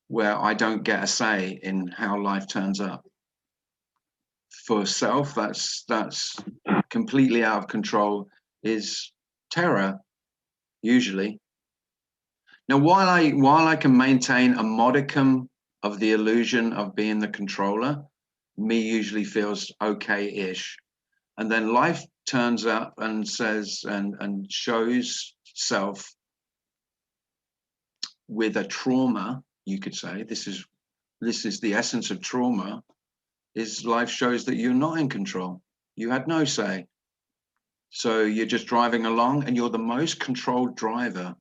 S1: where I don't get a say in how life turns up. For self, that's completely out of control, is terror, usually. Now, while I can maintain a modicum of the illusion of being the controller, me usually feels okay-ish. And then life turns up and says and shows self with a trauma, you could say. This is the essence of trauma, is life shows that you're not in control. You had no say. So you're just driving along and you're the most controlled driver.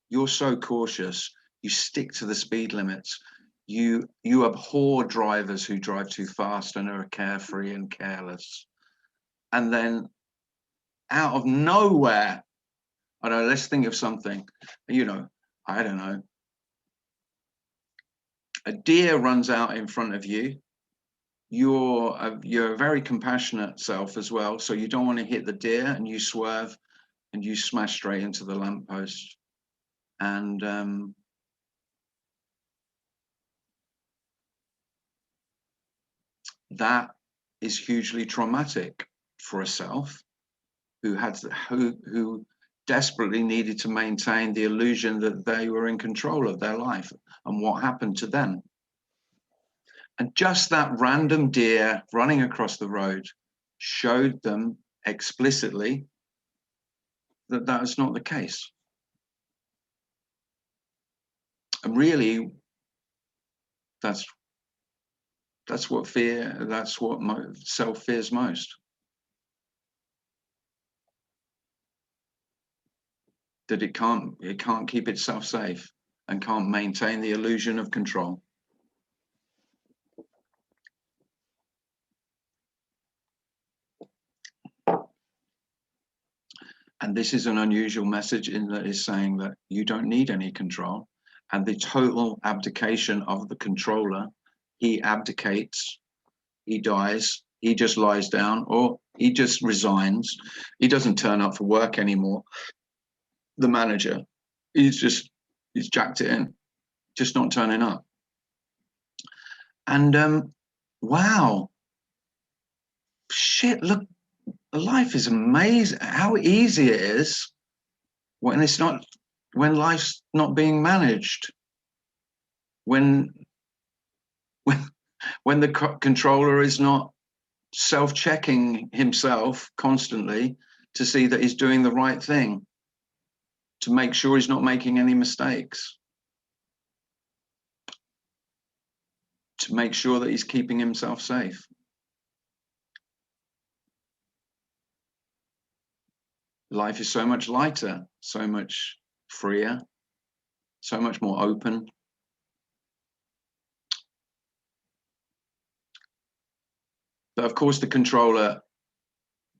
S1: You're so cautious. You stick to the speed limits. You abhor drivers who drive too fast and are carefree and careless. And then out of nowhere, I don't know, let's think of something, you know, I don't know. A deer runs out in front of you. You're a very compassionate self as well, so you don't want to hit the deer, and you swerve and you smash straight into the lamppost. And that is hugely traumatic for a self who desperately needed to maintain the illusion that they were in control of their life and what happened to them. And just that random deer running across the road showed them explicitly that that is not the case. And really, that's what self fears most. That it can't keep itself safe and can't maintain the illusion of control. And this is an unusual message in that it's saying that you don't need any control, and the total abdication of the controller, he abdicates, he dies, he just lies down, or he just resigns. He doesn't turn up for work anymore. The manager, he's jacked it in, just not turning up. And wow, shit, look, life is amazing. How easy it is when life's not being managed. When the controller is not self-checking himself constantly to see that he's doing the right thing, to make sure he's not making any mistakes, to make sure that he's keeping himself safe. Life is so much lighter, so much freer, so much more open. But of course, the controller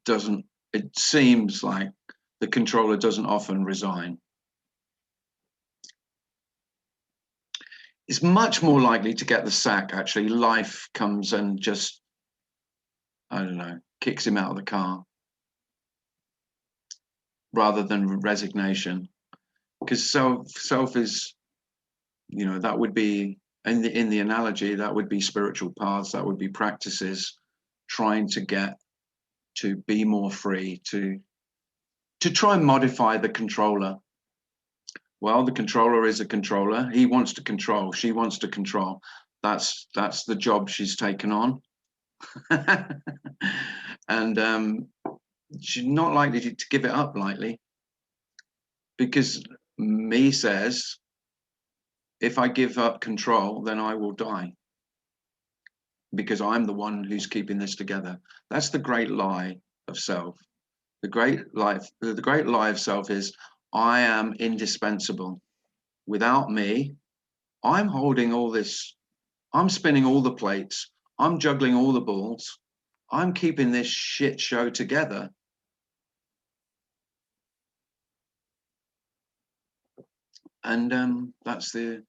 S1: doesn't, it seems like the controller doesn't often resign. It's much more likely to get the sack, actually. Life comes and just, I don't know, kicks him out of the car, rather than resignation. Because self is, you know, that would be, in the analogy, that would be spiritual paths, that would be practices trying to get to be more free, to try and modify the controller. Well, the controller is a controller. He wants to control, she wants to control. That's the job she's taken on. And she's not likely to give it up lightly, because me says, if I give up control, then I will die, because I'm the one who's keeping this together. That's the great lie of self. The great lie of self is, I am indispensable. Without me, I'm holding all this, I'm spinning all the plates, I'm juggling all the balls, I'm keeping this shit show together. And that's the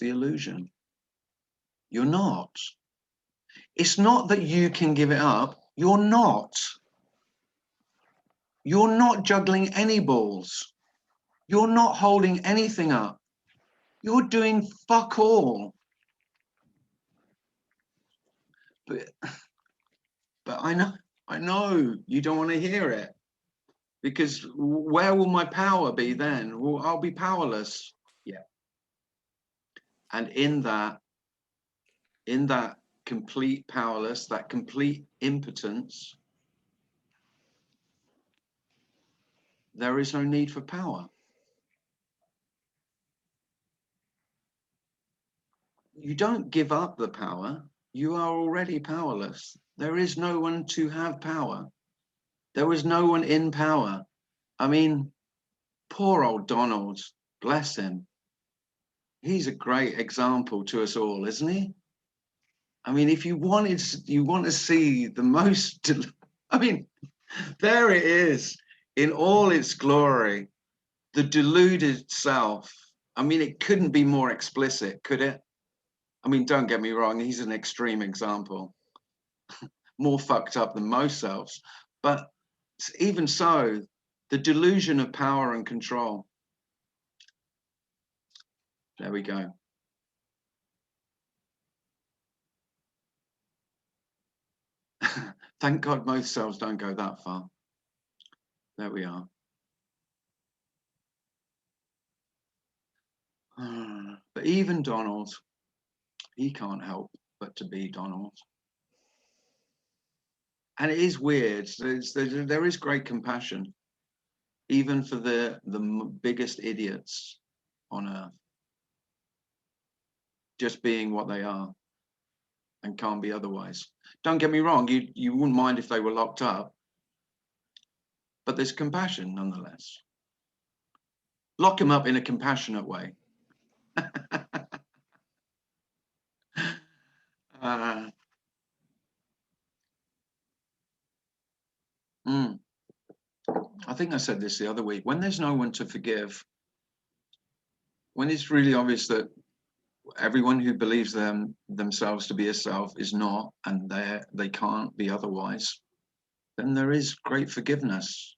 S1: illusion. You're not. It's not that you can give it up. You're not. You're not juggling any balls. You're not holding anything up. You're doing fuck all. But I know you don't want to hear it, because where will my power be then? Well, I'll be powerless. Yeah. And in that complete powerless, that complete impotence, there is no need for power. You don't give up the power. You are already powerless. There is no one to have power. There was no one in power. I mean, poor old Donald, bless him. He's a great example to us all, isn't he? I mean, if you want to see the most, I mean, there it is. in all its glory, the deluded self. I mean, it couldn't be more explicit, could it? I mean, don't get me wrong, he's an extreme example, more fucked up than most selves. But even so, the delusion of power and control. There we go. Thank God most selves don't go that far. There we are. But even Donald, he can't help but to be Donald. And it is weird. There is great compassion, even for the biggest idiots on earth, just being what they are and can't be otherwise. Don't get me wrong, you wouldn't mind if they were locked up, but there's compassion nonetheless. Lock them up in a compassionate way. I think I said this the other week. When there's no one to forgive, when it's really obvious that everyone who believes themselves to be a self is not, and they can't be otherwise, then there is great forgiveness.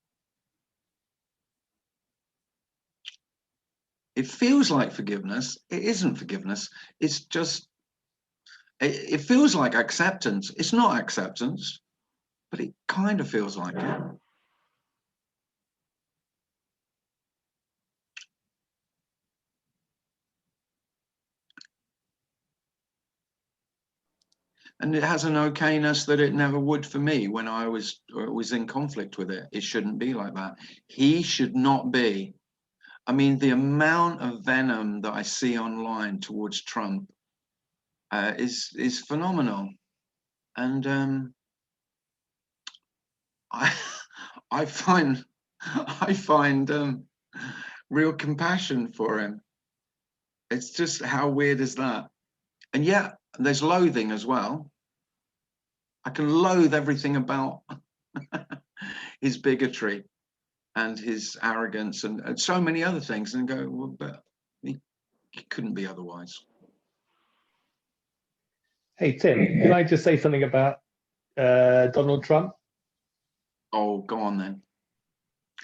S1: It feels like forgiveness. It isn't forgiveness. It's just, it feels like acceptance. It's not acceptance, but it kind of feels like it. And it has an okayness that it never would for me when I was in conflict with it. It shouldn't be like that. He should not be. I mean, the amount of venom that I see online towards Trump is phenomenal, and I find real compassion for him. It's just, how weird is that? And yet there's loathing as well. I can loathe everything about his bigotry and his arrogance and so many other things, and go, well, but he couldn't be otherwise.
S9: Hey, Tim, can I just say something about Donald Trump?
S1: Oh, go on then.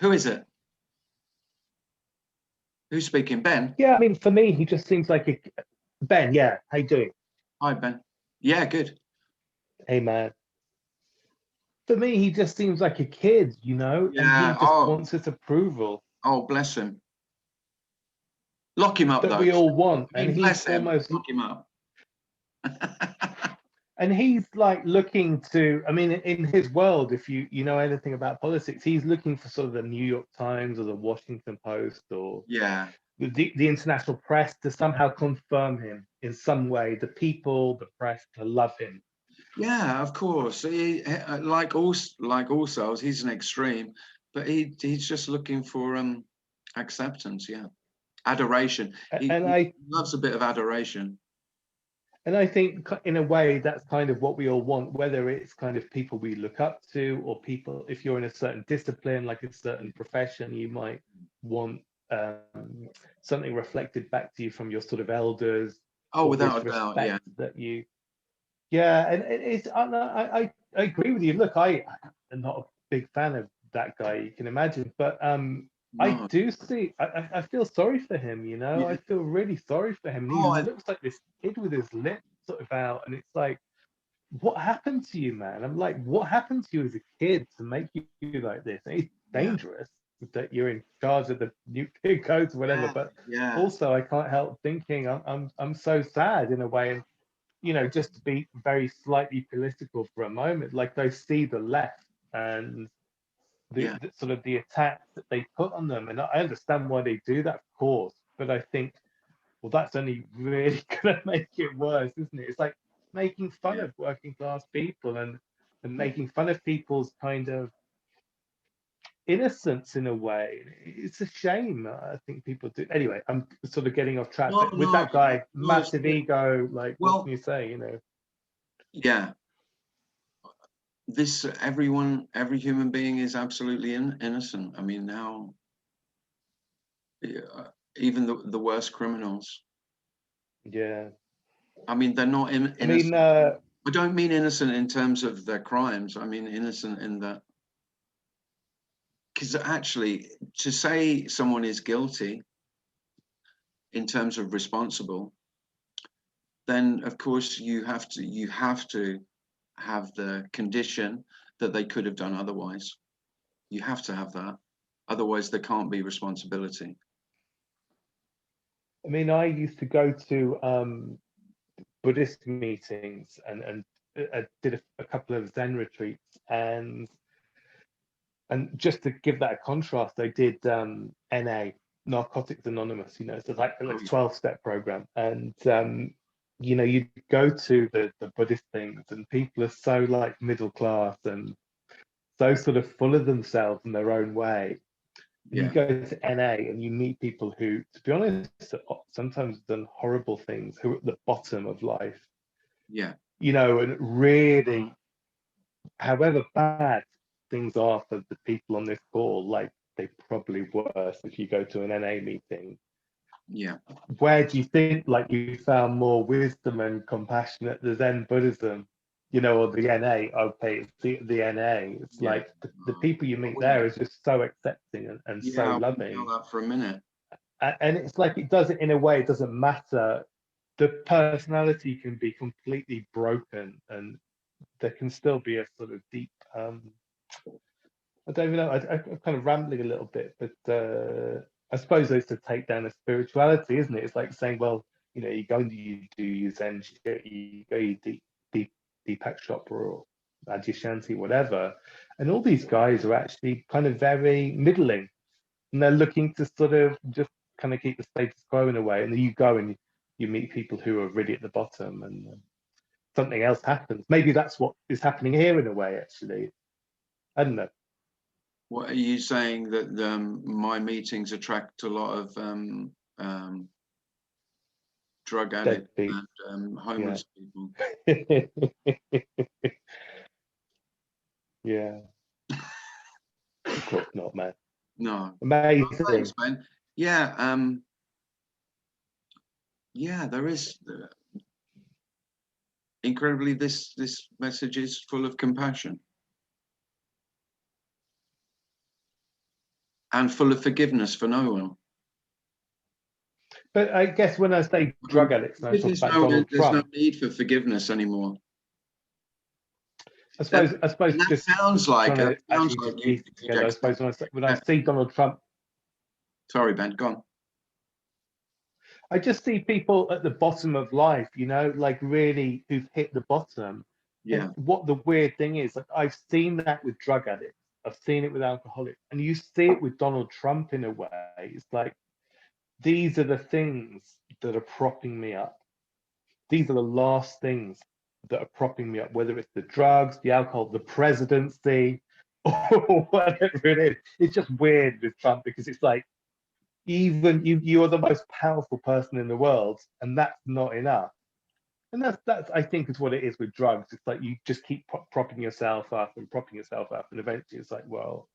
S1: Who is it? Who's speaking? Ben?
S9: Yeah, I mean, for me, he just seems like a... Ben, yeah, how you doing?
S1: Hi, Ben. Yeah, good.
S9: Hey, man. For me, he just seems like a kid, you know, and he
S1: Yeah.
S9: just wants his approval.
S1: Oh, bless him. Lock him up,
S9: that
S1: though.
S9: we all want,
S1: I mean,
S9: and he's almost...
S1: Lock him up.
S9: And he's like looking to, I mean, in his world, if you know anything about politics, he's looking for sort of the New York Times or the Washington Post or the international press to somehow confirm him in some way, the people, the press to love him.
S1: Yeah, of course. He, like all cells, he's an extreme, but he's just looking for acceptance. Yeah, adoration. He loves a bit of adoration.
S9: And I think in a way that's kind of what we all want, whether it's kind of people we look up to or people, if you're in a certain discipline, like a certain profession, you might want something reflected back to you from your sort of elders.
S1: Oh, without a doubt, yeah.
S9: That you, yeah, and it's, I agree with you. Look, I am not a big fan of that guy, you can imagine, but I do see, I feel sorry for him, you know, I feel really sorry for him. He looks like this kid with his lips sort of out, and it's like, what happened to you, man? I'm like, what happened to you as a kid to make you like this? And it's dangerous that you're in charge of the nuclear codes or whatever, but also I can't help thinking I'm so sad in a way. And you know, just to be very slightly political for a moment, like I see the left and the sort of the attacks that they put on them, and I understand why they do that, of course, but I think, well, that's only really gonna make it worse, isn't it? It's like making fun of working class people and making fun of people's kind of innocence in a way. It's a shame. I think people do. Anyway, I'm sort of getting off track, but with that guy, massive ego, like, what can you say, you know?
S1: Yeah. every human being is absolutely innocent. I mean, now, even the worst criminals.
S9: Yeah.
S1: I mean, they're not innocent.
S9: I mean,
S1: I don't mean innocent in terms of their crimes. I mean innocent in that, because actually, to say someone is guilty in terms of responsible, then of course you have to have the condition that they could have done otherwise. You have to have that, otherwise there can't be responsibility.
S9: I mean, I used to go to Buddhist meetings and I did a couple of Zen retreats, and just to give that a contrast, I did NA, Narcotics Anonymous. You know, it's like a 12-step program, and you know, you go to the Buddhist things, and people are so like middle class and so sort of full of themselves in their own way. You go to NA and you meet people who, to be honest, sometimes done horrible things, who are at the bottom of life.
S1: Yeah.
S9: You know, and really, however bad things are for the people on this call, like they probably worse if you go to an NA meeting.
S1: Yeah.
S9: Where do you think like you found more wisdom and compassion at the Zen Buddhism, you know, or the NA? Okay, it's the NA. It's like the people you meet there is just so accepting and so
S1: I
S9: loving.
S1: wouldn't know that for a minute.
S9: And it's like it does it in a way, it doesn't matter. The personality can be completely broken, and there can still be a sort of deep I don't even know, I'm kind of rambling a little bit, but I suppose it's to take down a spirituality, isn't it? It's like saying, well, you know, you go and you do your Zen shit, you go your Deepak Chopra or Adyashanti, whatever, and all these guys are actually kind of very middling, and they're looking to sort of just kind of keep the status quo in a way, and then you go and you meet people who are really at the bottom, and something else happens. Maybe that's what is happening here in a way, actually. I don't know.
S1: What are you saying, that my meetings attract a lot of drug addicts and homeless people?
S9: Yeah. Of course not, man.
S1: No.
S9: Amazing.
S1: Oh, thanks, Ben. Yeah. Yeah, there is. Incredibly, this message is full of compassion and full of forgiveness for no one.
S9: But I guess when I say drug addicts, I talk about Donald
S1: there's
S9: Trump.
S1: no need for forgiveness anymore.
S9: I suppose
S1: that
S9: just
S1: sounds like
S9: together, I suppose when I see Donald Trump.
S1: Sorry, Ben, go on.
S9: I just see people at the bottom of life, you know, like really who've hit the bottom.
S1: Yeah.
S9: And what the weird thing is, like I've seen that with drug addicts, I've seen it with alcoholics, and you see it with Donald Trump in a way. It's like, these are the things that are propping me up. These are the last things that are propping me up, whether it's the drugs, the alcohol, the presidency, or whatever it is. It's just weird with Trump because it's like, even you are the most powerful person in the world, and that's not enough. And that's I think is what it is with drugs. It's like you just keep propping yourself up and propping yourself up, and eventually it's like, well,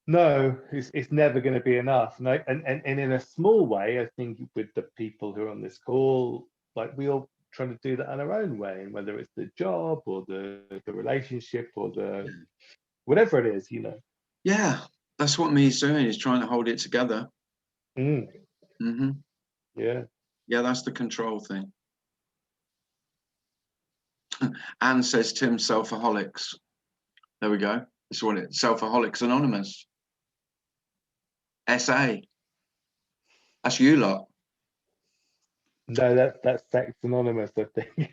S9: no, it's never going to be enough. And in a small way, I think with the people who are on this call, like we all trying to do that in our own way, and whether it's the job or the relationship or the whatever it is, you know.
S1: Yeah, that's what me's doing, is trying to hold it together. Yeah, that's the control thing. Anne says Tim Selfaholics. There we go. This is what it, Selfaholics Anonymous. SA. That's you lot.
S9: No, that's Sex Anonymous, I think.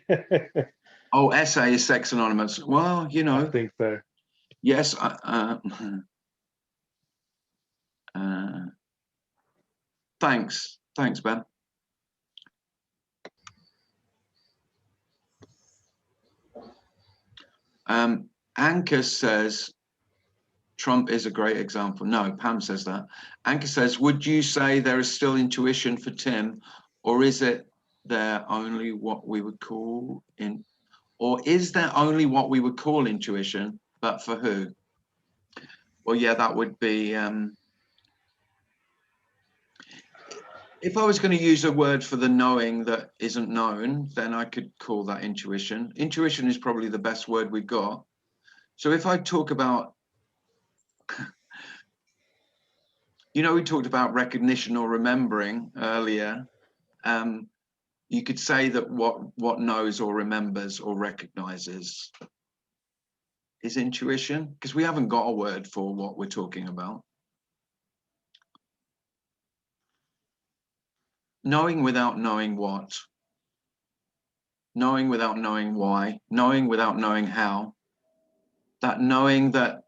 S1: Oh, SA is Sex Anonymous. Well, you know.
S9: I think so.
S1: Yes. Thanks, Ben. Anchor says Trump is a great example. No, Pam says that. Anchor says, would you say there is still intuition for Tim, or is it there only what we would call Or is there only what we would call intuition, but for who? Well, yeah, that would be, if I was going to use a word for the knowing that isn't known, then I could call that intuition. Intuition is probably the best word we've got. So if I talk about, you know, we talked about recognition or remembering earlier. You could say that what knows or remembers or recognizes is intuition, because we haven't got a word for what we're talking about. Knowing without knowing what, knowing without knowing why, knowing without knowing how, that knowing that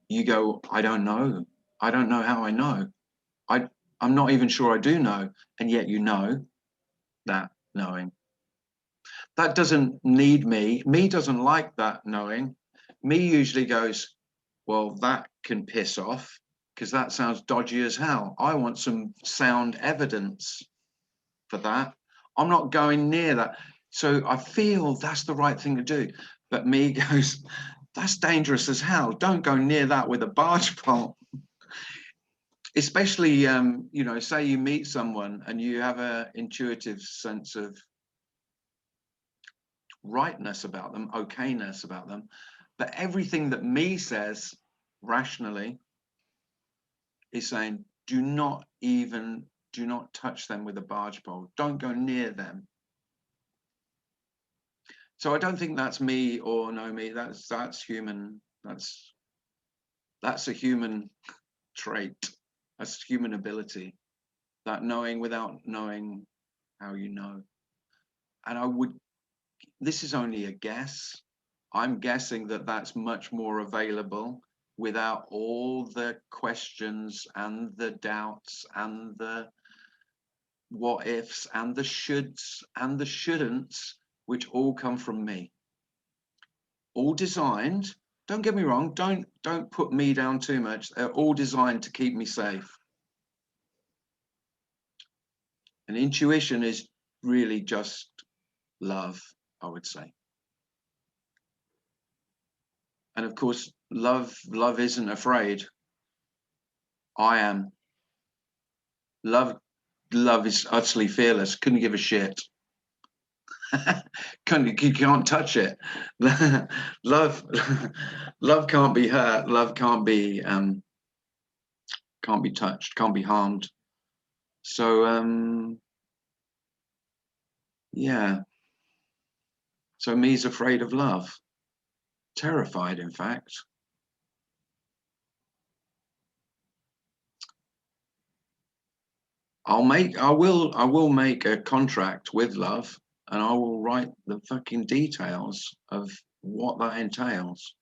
S1: you go, I don't know how I know, I'm not even sure I do know, and yet you know, that knowing. That doesn't need me doesn't like that knowing. Me usually goes, well, that can piss off, because that sounds dodgy as hell. I want some sound evidence for that. I'm not going near that. So I feel that's the right thing to do. But me goes, that's dangerous as hell. Don't go near that with a barge pole. Especially, you know, say you meet someone and you have an intuitive sense of rightness about them, okayness about them. But everything that me says rationally is saying, do not touch them with a barge pole. Don't go near them. So I don't think that's me or no me. That's human. That's a human trait. That's human ability. That knowing without knowing how you know. And this is only a guess. I'm guessing that that's much more available without all the questions and the doubts and the what ifs and the shoulds and the shouldn'ts, which all come from me. All designed, don't get me wrong, don't put me down too much. They're all designed to keep me safe. And intuition is really just love, I would say. And of course, love isn't afraid. I am. Love is utterly fearless. Couldn't give a shit. You can't touch it. love can't be hurt. Love can't be touched. Can't be harmed. So yeah. So me's afraid of love. Terrified, in fact. I will make a contract with love, and I will write the fucking details of what that entails.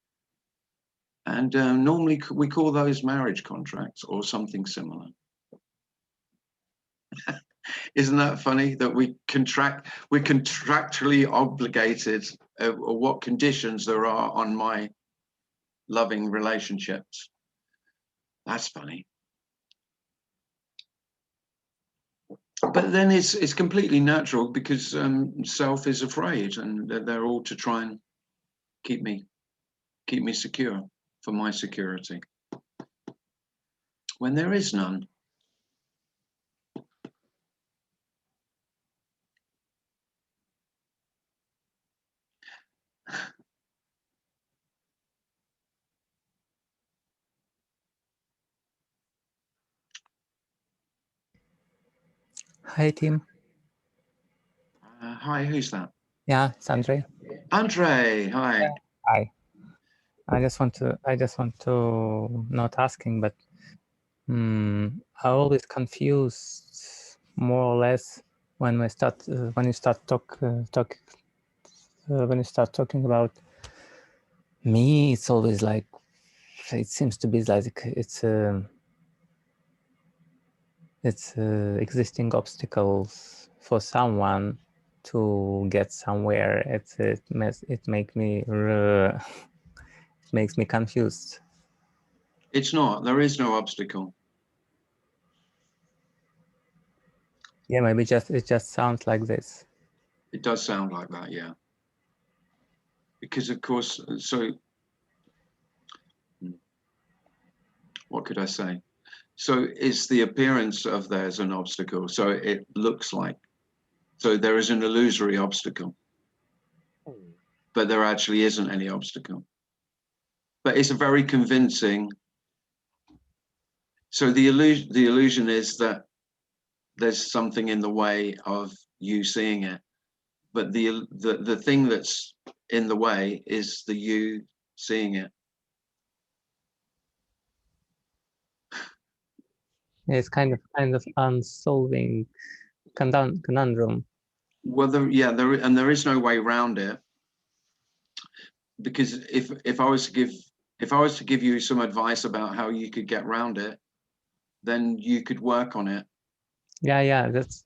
S1: And normally we call those marriage contracts or something similar. Isn't that funny that we're contractually obligated or what conditions there are on my loving relationships? That's funny. But then it's completely natural, because self is afraid, and they're all to try and keep me secure, for my security, when there is none.
S10: Hi, team.
S1: Hi, who's that?
S10: Yeah, it's Andre.
S1: Andre, hi.
S10: Yeah. Hi. I just want to not asking, but I always confused more or less when we start when you start talking about me. It's always like, it seems to be like it's existing obstacles for someone to get somewhere. It makes me it makes me confused.
S1: It's not. There is no obstacle.
S10: Yeah, maybe it just sounds like this.
S1: It does sound like that, yeah. because of course, so what could I say? So it's the appearance of there's an obstacle. So it looks like, so there is an illusory obstacle, but there actually isn't any obstacle. But it's a very convincing. So the illusion is that there's something in the way of you seeing it, but the thing that's in the way is the you seeing it.
S10: It's kind of unsolving conundrum.
S1: Well, there is no way around it, because if I was to give you some advice about how you could get around it, then you could work on it.
S10: Yeah, that's.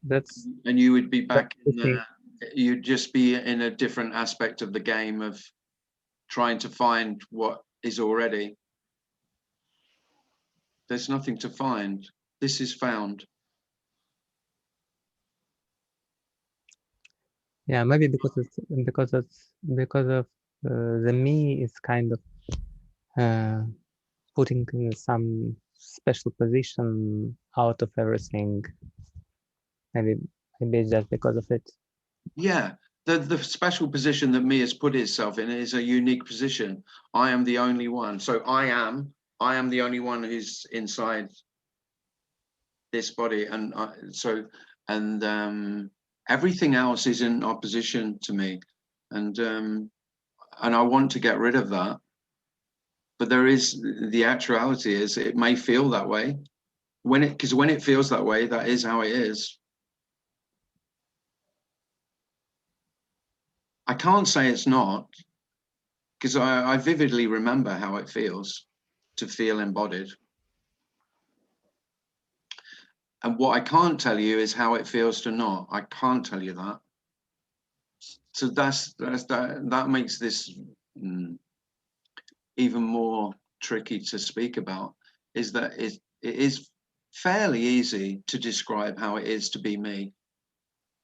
S1: And you would be back
S10: in
S1: the, you'd just be in a different aspect of the game of trying to find what is already. There's nothing to find. This is found.
S10: Yeah, maybe because of the me is kind of putting in some special position out of everything. Maybe it's just because of it.
S1: Yeah, the special position that me has put itself in is a unique position. I am the only one. So I am the only one who's inside this body, and everything else is in opposition to me, and I want to get rid of that. But there is, the actuality is it may feel that way because when it feels that way, that is how it is. I can't say it's not, because I vividly remember how it feels to feel embodied. And what I can't tell you is how it feels to not. I can't tell you that. So that makes this even more tricky to speak about, is that it is fairly easy to describe how it is to be me,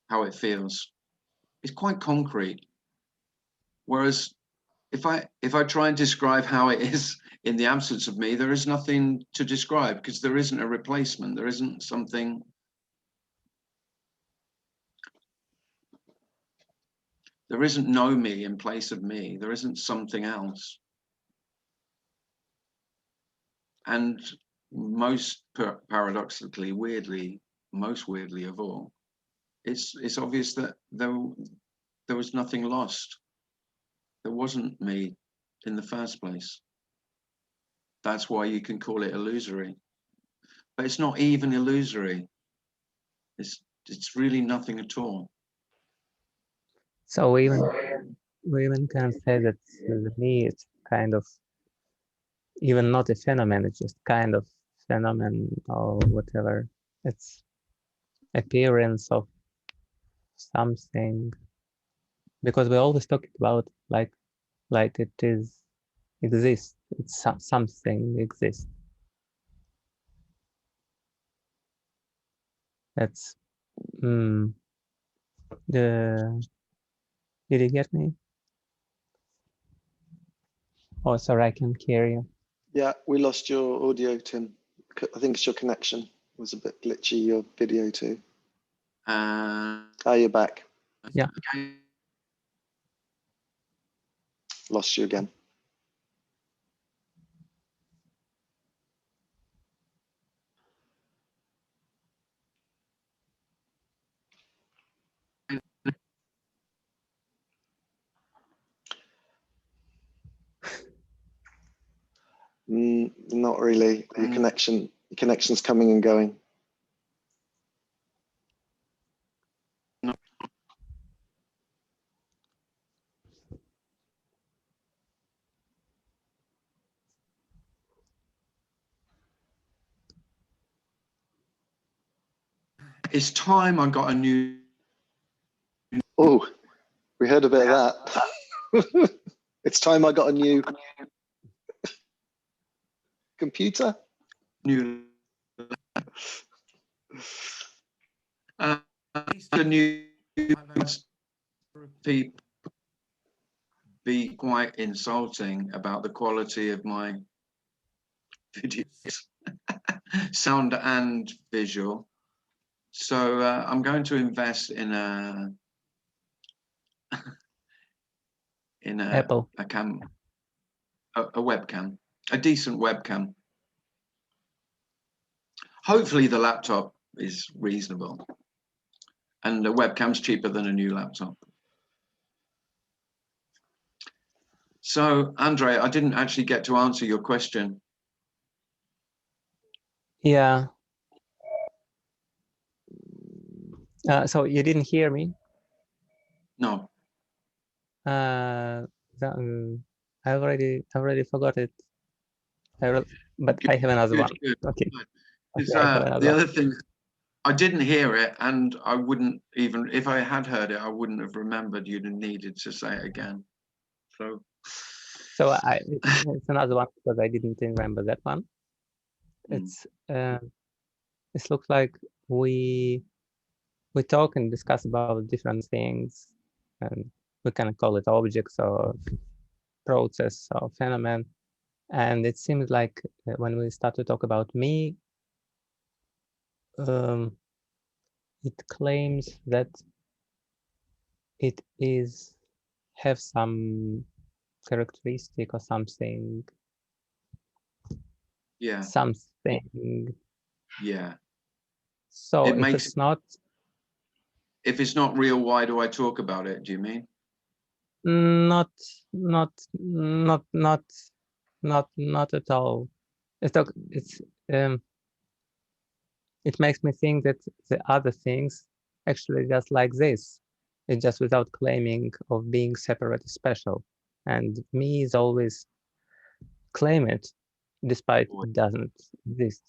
S1: how it feels. It's quite concrete. Whereas if I try and describe how it is in the absence of me, there is nothing to describe, because there isn't a replacement. There isn't something. There isn't no me in place of me. There isn't something else. And most paradoxically, most weirdly of all, it's obvious that there was nothing lost. There wasn't me in the first place. That's why you can call it illusory. But it's not even illusory. It's really nothing at all.
S10: So we even can say that the me is kind of even not a phenomenon, it's just kind of phenomenon or whatever. It's appearance of something, because we always talk about like it is exists. It's something exists. That's did you get me? Oh, sorry, I can hear you.
S8: Yeah, we lost your audio, Tim. I think it's your connection. It was a bit glitchy, your video too. You're back.
S10: Yeah.
S8: Lost you again. Not really. Your connection's coming and going.
S1: It's time I got a new.
S8: Oh, we heard a bit of that. It's time I got a new computer.
S1: New. The new people be quite insulting about the quality of my videos, sound and visual. So I'm going to invest in a
S10: Apple.
S1: a webcam, a decent webcam. Hopefully the laptop is reasonable, and the webcam's cheaper than a new laptop. So, Andre, I didn't actually get to answer your question.
S10: Yeah. So you didn't hear me?
S1: No.
S10: I already forgot it. But I have another one.
S1: Good.
S10: Okay.
S1: It's,
S10: Okay, I have another
S1: the
S10: one.
S1: other thing, I didn't hear it, and I wouldn't even, if I had heard it, I wouldn't have remembered you'd have needed to say it again. So
S10: It's another one because I didn't remember that one. It looks like we talk and discuss about different things, and we can call it objects or process or phenomenon. And it seems like when we start to talk about me, it claims that it have some characteristic or something.
S1: Yeah.
S10: Something.
S1: Yeah.
S10: So if it's not
S1: real, why do I talk about it? Do you mean?
S10: Not at all. It makes me think that the other things actually just like this. It's just without claiming of being separate, special. And me is always claim it, despite it doesn't exist,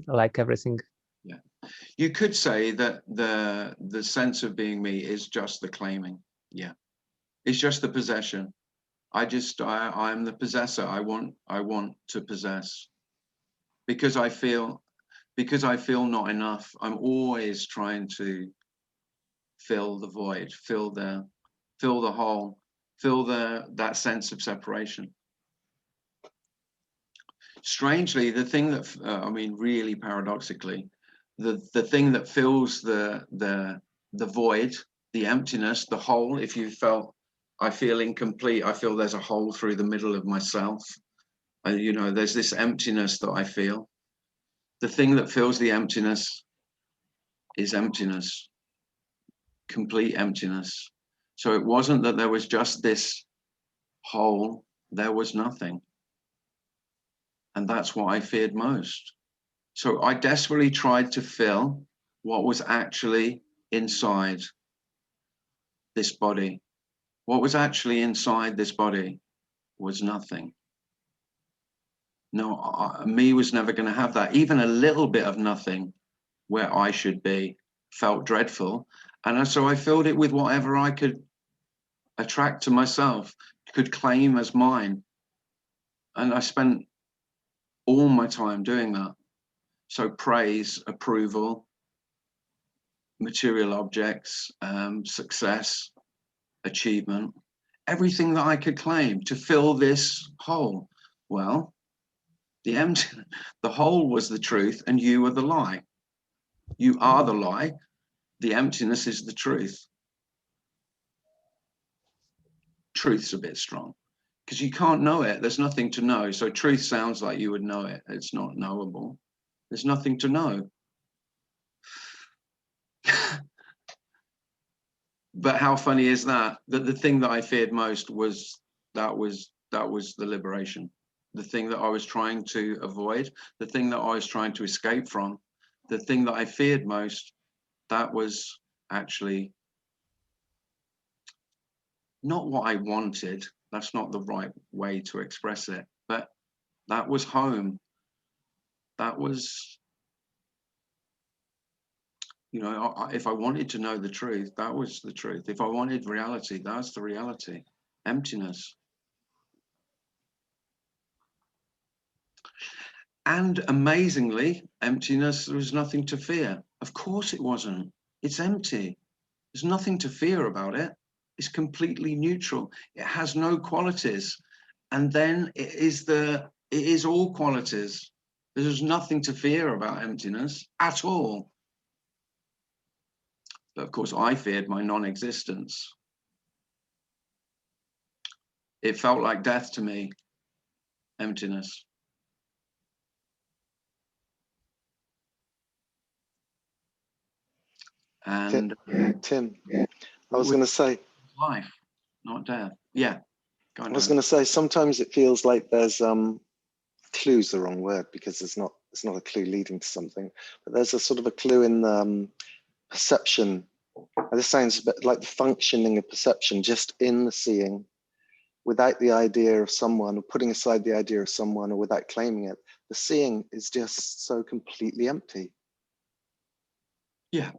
S10: like everything.
S1: Yeah, you could say that the sense of being me is just the claiming. Yeah, it's just the possession. I'm the possessor. I want to possess because I feel not enough. I'm always trying to fill the void, fill the hole, fill that sense of separation. Strangely, the thing that I mean, really paradoxically, the thing that fills the void, the emptiness, the hole. If you felt, I feel incomplete, I feel there's a hole through the middle of myself. You know, there's this emptiness that I feel. The thing that fills the emptiness is emptiness, complete emptiness. So it wasn't that there was just this hole, there was nothing. And that's what I feared most. So I desperately tried to fill what was actually inside this body. What was actually inside this body was nothing. No, me was never going to have that. Even a little bit of nothing where I should be felt dreadful. And so I filled it with whatever I could attract to myself, could claim as mine. And I spent all my time doing that. So praise, approval, material objects, success, achievement, everything that I could claim to fill this hole. Well, the hole was the truth and you were the lie. You are the lie. The emptiness is the truth. Truth's a bit strong because you can't know it. There's nothing to know. So truth sounds like you would know it. It's not knowable. There's nothing to know. But how funny is that? That the thing that I feared most was the liberation. The thing that I was trying to avoid, the thing that I was trying to escape from, the thing that I feared most, that was actually not what I wanted. That's not the right way to express it, but that was home. That was, you know, if I wanted to know the truth, that was the truth. If I wanted reality, that's the reality. Emptiness. And amazingly, emptiness, there was nothing to fear. Of course it wasn't. It's empty. There's nothing to fear about it. is completely neutral. It has no qualities. And then it is all qualities. There's nothing to fear about emptiness at all. But of course, I feared my non-existence. It felt like death to me, emptiness. And
S8: Tim, I was going to say,
S1: life, not death. Yeah.
S8: I was going to say, sometimes it feels like there's clue's the wrong word, because it's not a clue leading to something, but there's a sort of a clue in perception. This sounds a bit like the functioning of perception, just in the seeing, without the idea of someone, or putting aside the idea of someone, or without claiming it. The seeing is just so completely empty.
S1: Yeah.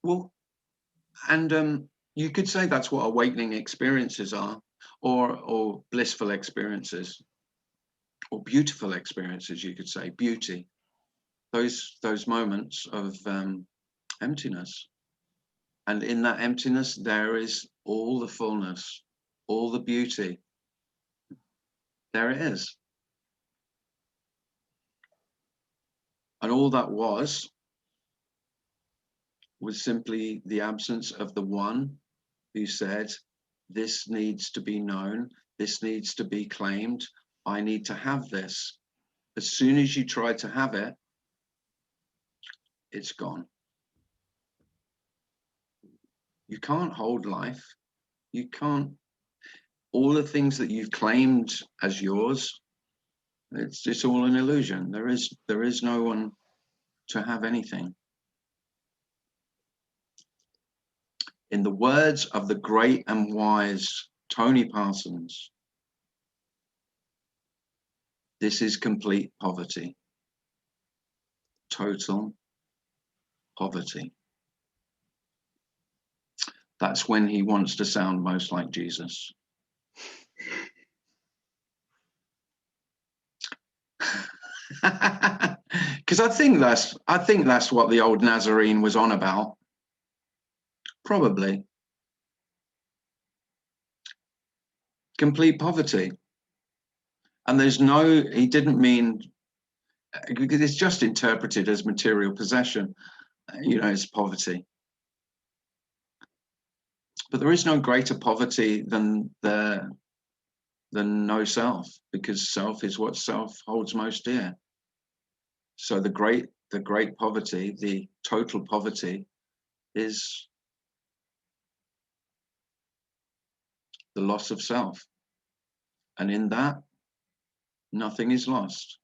S1: Well, and you could say that's what awakening experiences are, or blissful experiences, or beautiful experiences, you could say, beauty. Those moments of emptiness. And in that emptiness, there is all the fullness, all the beauty. There it is. And all that was simply the absence of the one who said, this needs to be known, this needs to be claimed, I need to have this. As soon as you try to have it, it's gone. You can't hold life. You can't, all the things that you've claimed as yours, it's all an illusion. There is no one to have anything. In the words of the great and wise Tony Parsons, this is complete poverty. Total poverty. That's when he wants to sound most like Jesus. Because I think that's what the old Nazarene was on about. Probably. Complete poverty. And he didn't mean, because it's just interpreted as material possession, it's poverty. But there is no greater poverty than no self, because self is what self holds most dear. So the great poverty, the total poverty, is the loss of self. And in that, nothing is lost.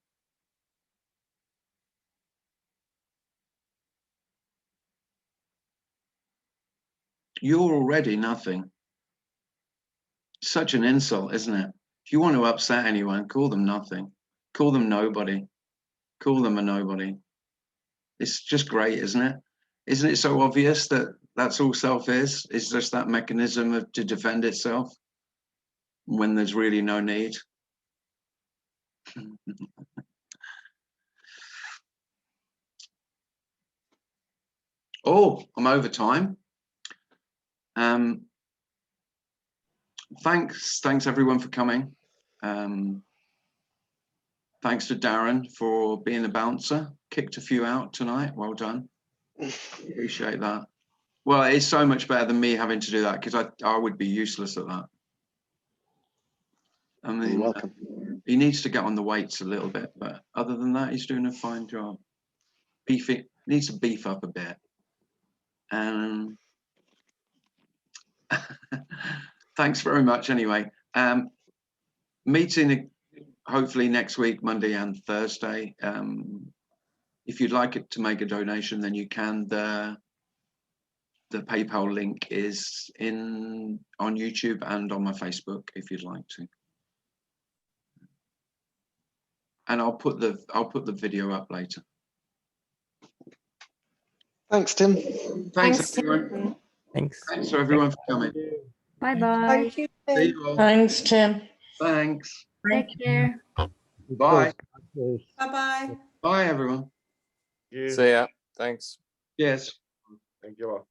S1: You're already nothing. Such an insult, isn't it? If you want to upset anyone, call them nothing. Call them nobody. Call them a nobody. It's just great, isn't it? Isn't it so obvious that that's all self is? It's just that mechanism to defend itself when there's really no need. Oh, I'm over time. Thanks everyone for coming. Thanks to Darren for being the bouncer. Kicked a few out tonight. Well done. Appreciate that. Well, it's so much better than me having to do that, because I would be useless at that. I mean,
S8: you're welcome.
S1: He needs to get on the weights a little bit, but other than that, he's doing a fine job. Needs to beef up a bit. Thanks very much anyway. Meeting hopefully next week, Monday and Thursday. If you'd like it to make a donation, then you can. The PayPal link is on YouTube and on my Facebook if you'd like to. And I'll put the video up later.
S8: Thanks, Tim.
S1: Thanks everyone.
S10: Thanks.
S1: Thanks for everyone for coming.
S2: Bye bye.
S4: Thank you.
S1: See you all.
S11: Thanks, Tim.
S1: Thanks.
S2: Take care.
S1: Bye.
S4: Bye-bye.
S1: Bye everyone.
S12: See ya. Thanks.
S1: Yes.
S12: Thank you all.